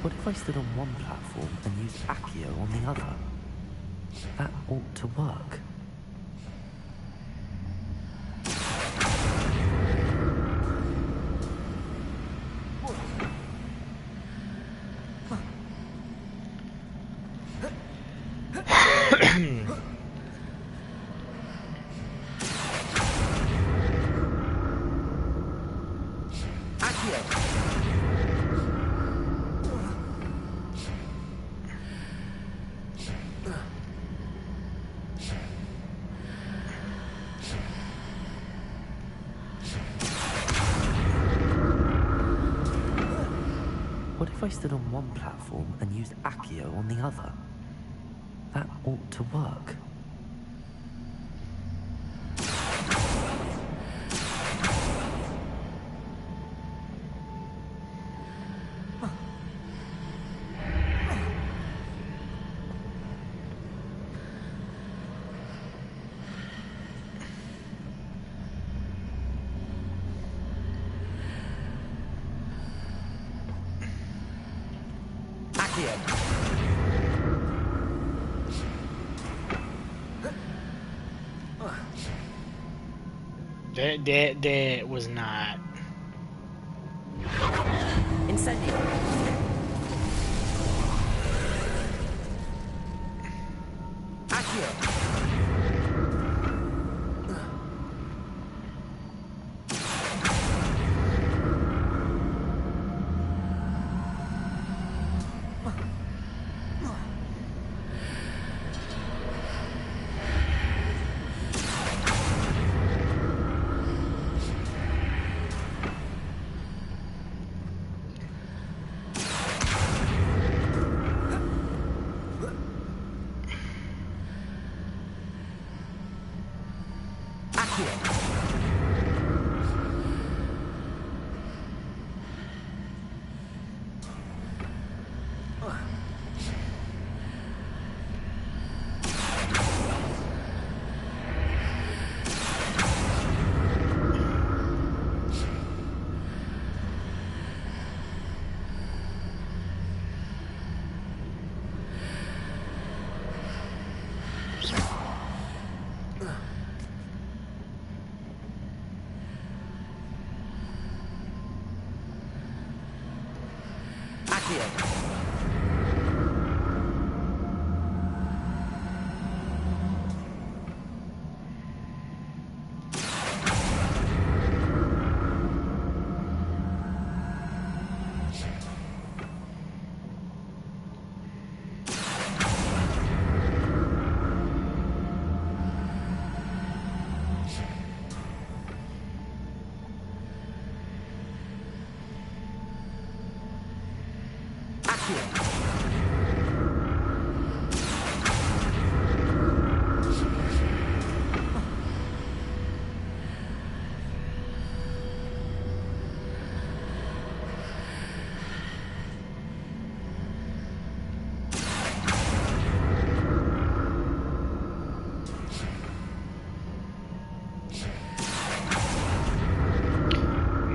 K: What if I stood on one platform and used Accio on the other? That ought to work. What if I stood on one platform and used Accio on the other? That ought to work.
A: That was not.
H: Incendio.
F: Accio.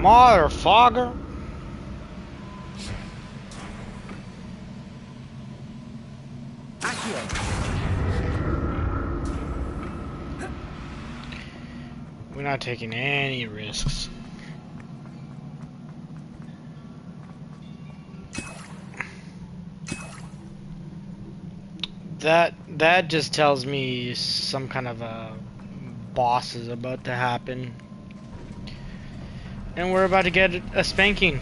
A: Motherfucker. We're not taking any risks. That just tells me some kind of a boss is about to happen. And we're about to get a spanking.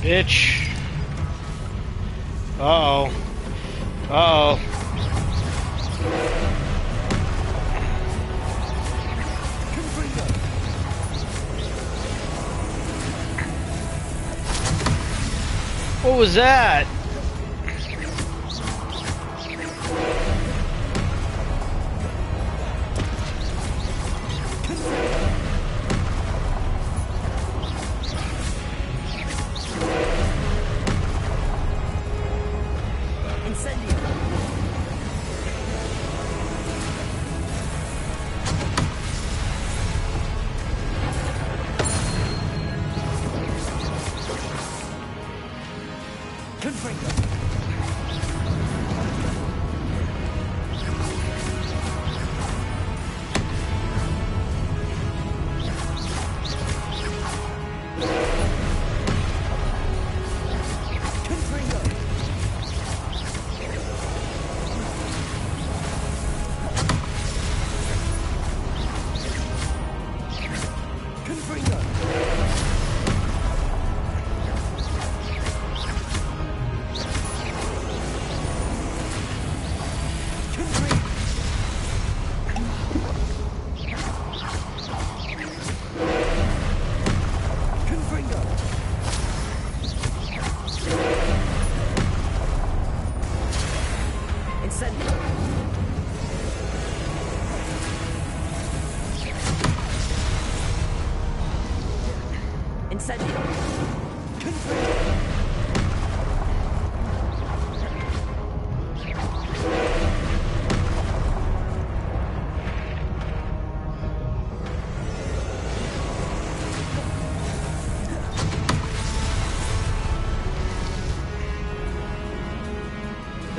A: Bitch. Uh-oh. Uh-oh. What was that?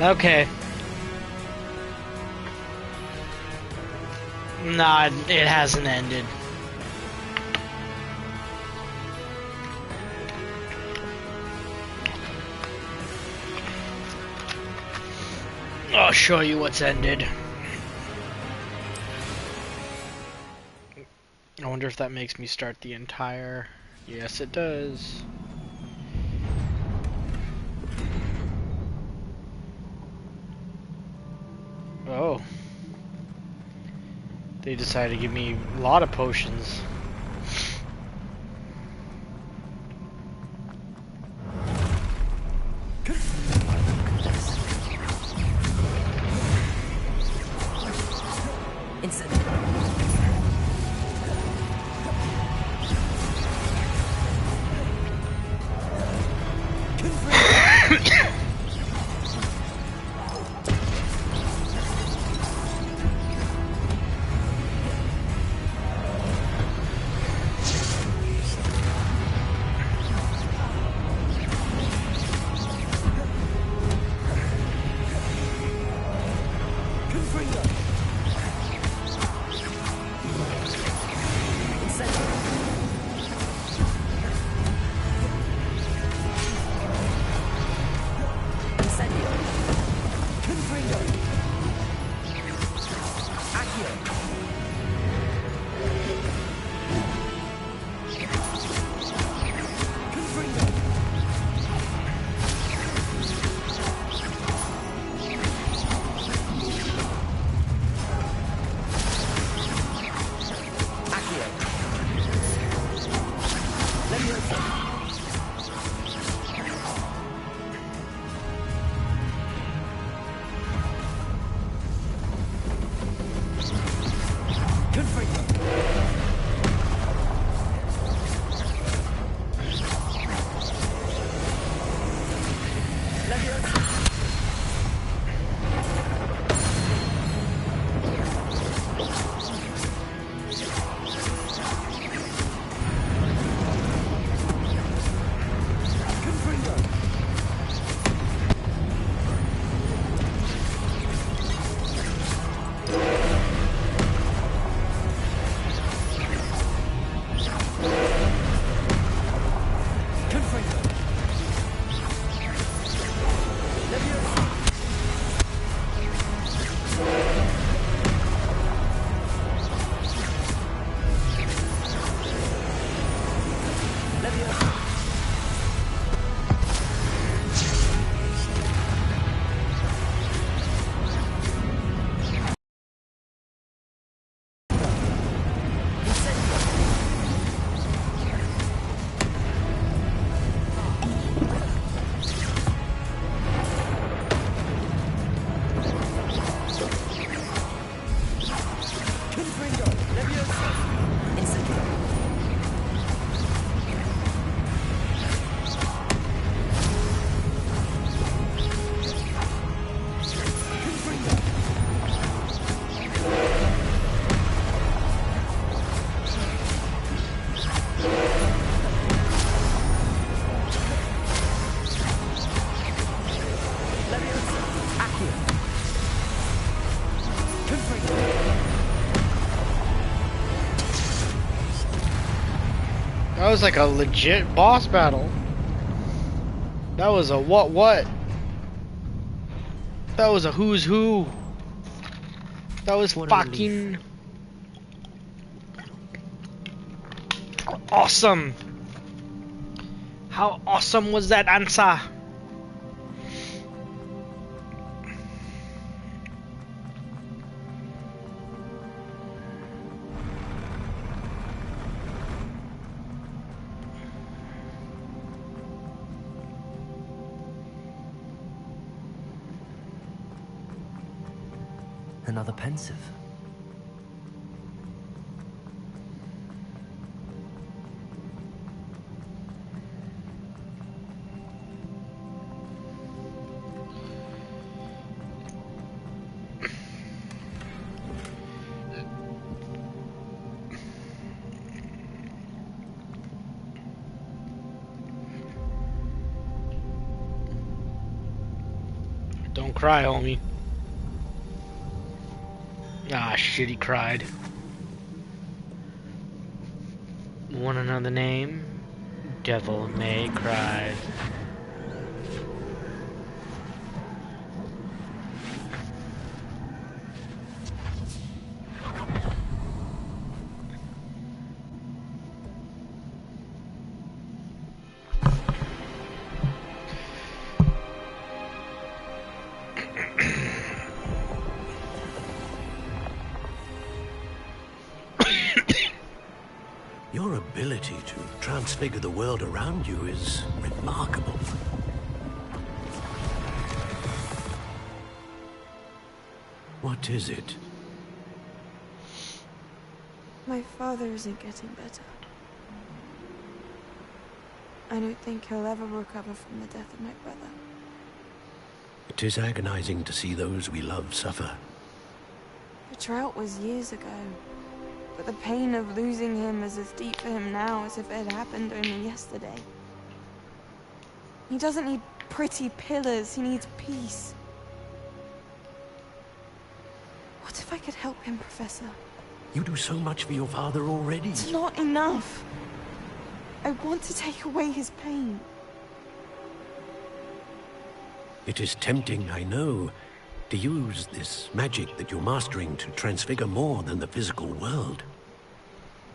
A: Okay. Nah, it hasn't ended. I'll show you what's ended. I wonder if that makes me start the entire... Yes, it does. Oh. They decided to give me a lot of potions. That was like a legit boss battle. That was a what? That was a who's who. That was fucking awesome. How awesome was that answer?
K: Another pensive.
A: Don't cry, homie. Ah, shit, he cried. Want another name? Devil May Cry.
J: Your ability to transfigure the world around you is remarkable. What is it?
N: My father isn't getting better. I don't think he'll ever recover from the death of my brother.
J: It is agonizing to see those we love suffer.
N: The drought was years ago. But the pain of losing him is as deep for him now as if it had happened only yesterday. He doesn't need pretty pillars, he needs peace. What if I could help him, Professor?
J: You do so much for your father already.
N: It's not enough. I want to take away his pain.
J: It is tempting, I know, to use this magic that you're mastering to transfigure more than the physical world.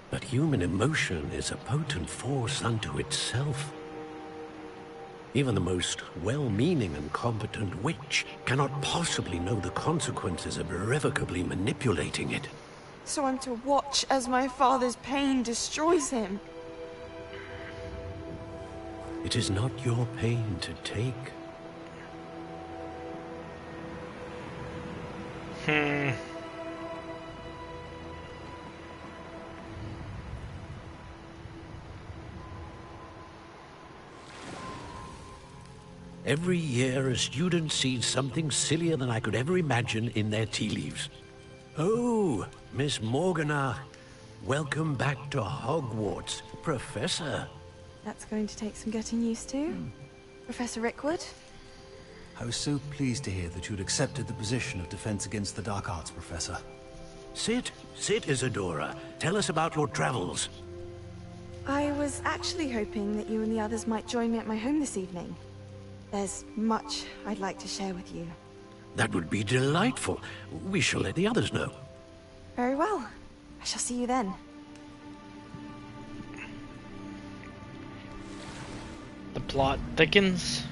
J: But human emotion is a potent force unto itself. Even the most well-meaning and competent witch cannot possibly know the consequences of irrevocably manipulating it.
N: So I'm to watch as my father's pain destroys him.
J: It is not your pain to take. Every year, a student sees something sillier than I could ever imagine in their tea leaves. Oh, Miss Morgana, welcome back to Hogwarts, Professor.
N: That's going to take some getting used to. Professor Rickwood?
O: I was so pleased to hear that you'd accepted the position of Defense Against the Dark Arts, Professor.
J: Sit, Isadora. Tell us about your travels.
N: I was actually hoping that you and the others might join me at my home this evening. There's much I'd like to share with you.
J: That would be delightful. We shall let the others know.
N: Very well. I shall see you then.
A: The plot thickens.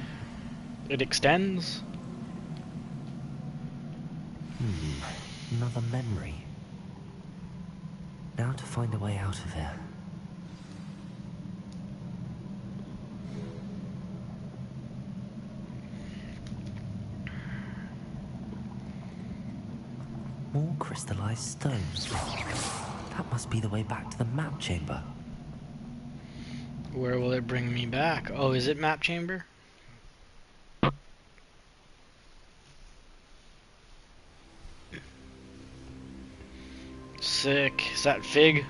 A: It extends.
K: Another memory. Now to find a way out of here. More crystallized stones. That must be the way back to the map chamber.
A: Where will it bring me back? Oh, is it map chamber? Sick. Is that Fig?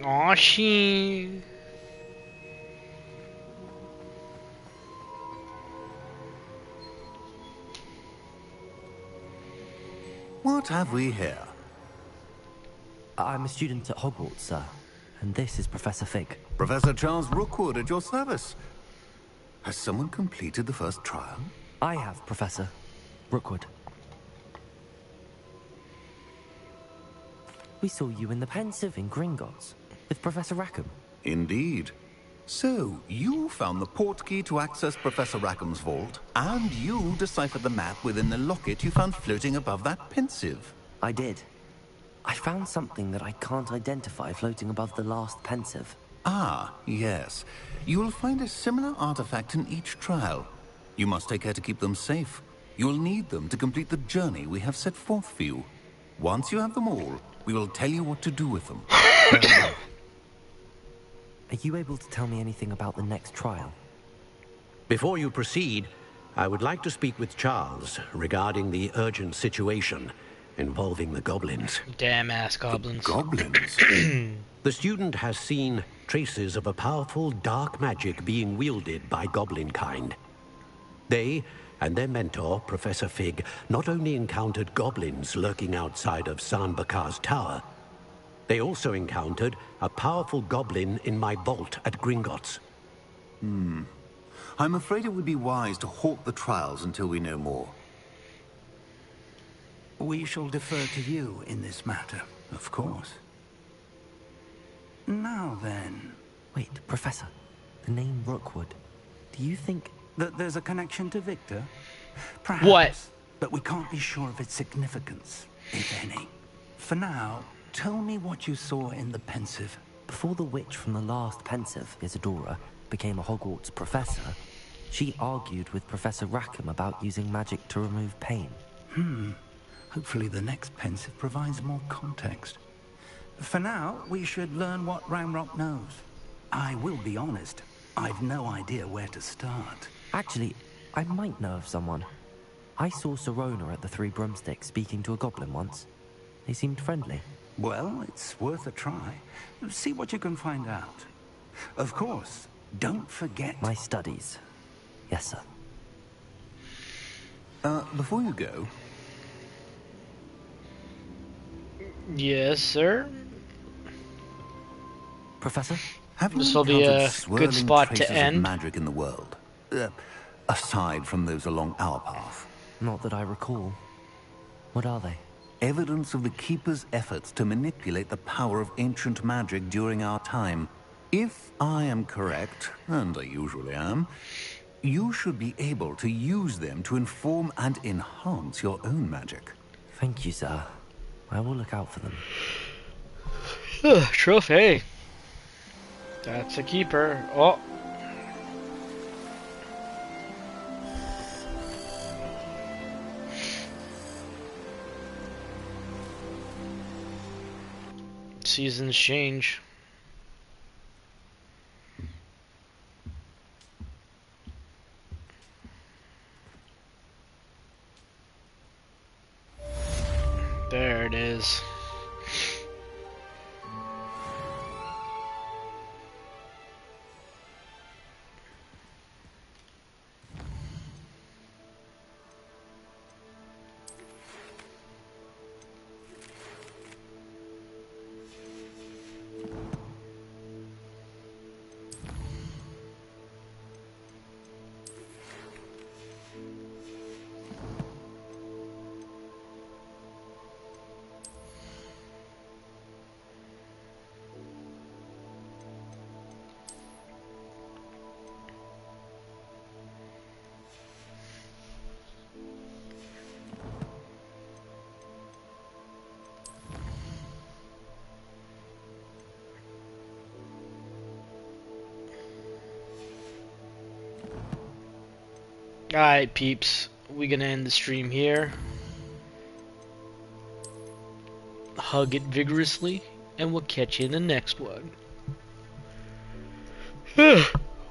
A: Aw, she.
O: What have we here?
K: I'm a student at Hogwarts, sir. and this is Professor Fig.
P: Professor Charles Rookwood at your service. Has someone completed the first trial?
K: I have, Professor Rookwood. We saw you in the Pensive in Gringotts with Professor Rackham.
P: Indeed. So, you found the portkey to access Professor Rackham's vault, and you deciphered the map within the locket you found floating above that Pensive.
K: I did. I found something that I can't identify floating above the last Pensive.
P: Ah, yes. You will find a similar artifact in each trial. You must take care to keep them safe. You will need them to complete the journey we have set forth for you. Once you have them all, we will tell you what to do with them.
K: Are you able to tell me anything about the next trial?
J: Before you proceed, I would like to speak with Charles regarding the urgent situation involving the goblins.
A: Damn ass goblins.
P: Goblins?
J: The student has seen traces of a powerful dark magic being wielded by goblin kind. They and their mentor, Professor Fig, not only encountered goblins lurking outside of San Bakar's tower, they also encountered a powerful goblin in my vault at Gringotts.
P: I'm afraid it would be wise to halt the trials until we know more.
I: We shall defer to you in this matter, of course. Now then...
K: Wait, Professor. The name Rookwood. Do you think...
I: that there's a connection to Victor? Perhaps.
A: What?
I: But we can't be sure of its significance, if any. For now, tell me what you saw in the Pensive.
K: Before the witch from the last Pensive, Isadora, became a Hogwarts professor, she argued with Professor Rackham about using magic to remove pain.
I: Hopefully the next Pensive provides more context. For now, we should learn what Ranrock knows. I will be honest, I've no idea where to start.
K: Actually, I might know of someone. I saw Sirona at the Three Broomsticks speaking to a goblin once. They seemed friendly.
I: Well, it's worth a try. See what you can find out. Of course, don't forget...
K: my studies. Yes, sir.
P: Before you go...
A: Yes, sir.
K: Professor?
P: Have you
A: This will be a
P: swirling
A: good spot
P: traces
A: to
P: of
A: end.
P: magic in the world? Aside from those along our path.
K: Not that I recall. What are they?
P: Evidence of the Keeper's efforts to manipulate the power of ancient magic during our time. If I am correct, and I usually am, you should be able to use them to inform and enhance your own magic.
K: Thank you, sir. I will look out for them.
A: Trophy. That's a keeper. Oh. Seasons change. There it is. Alright, peeps. We're gonna end the stream here. Hug it vigorously, and we'll catch you in the next one.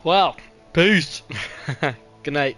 A: Wow. Peace. Good night.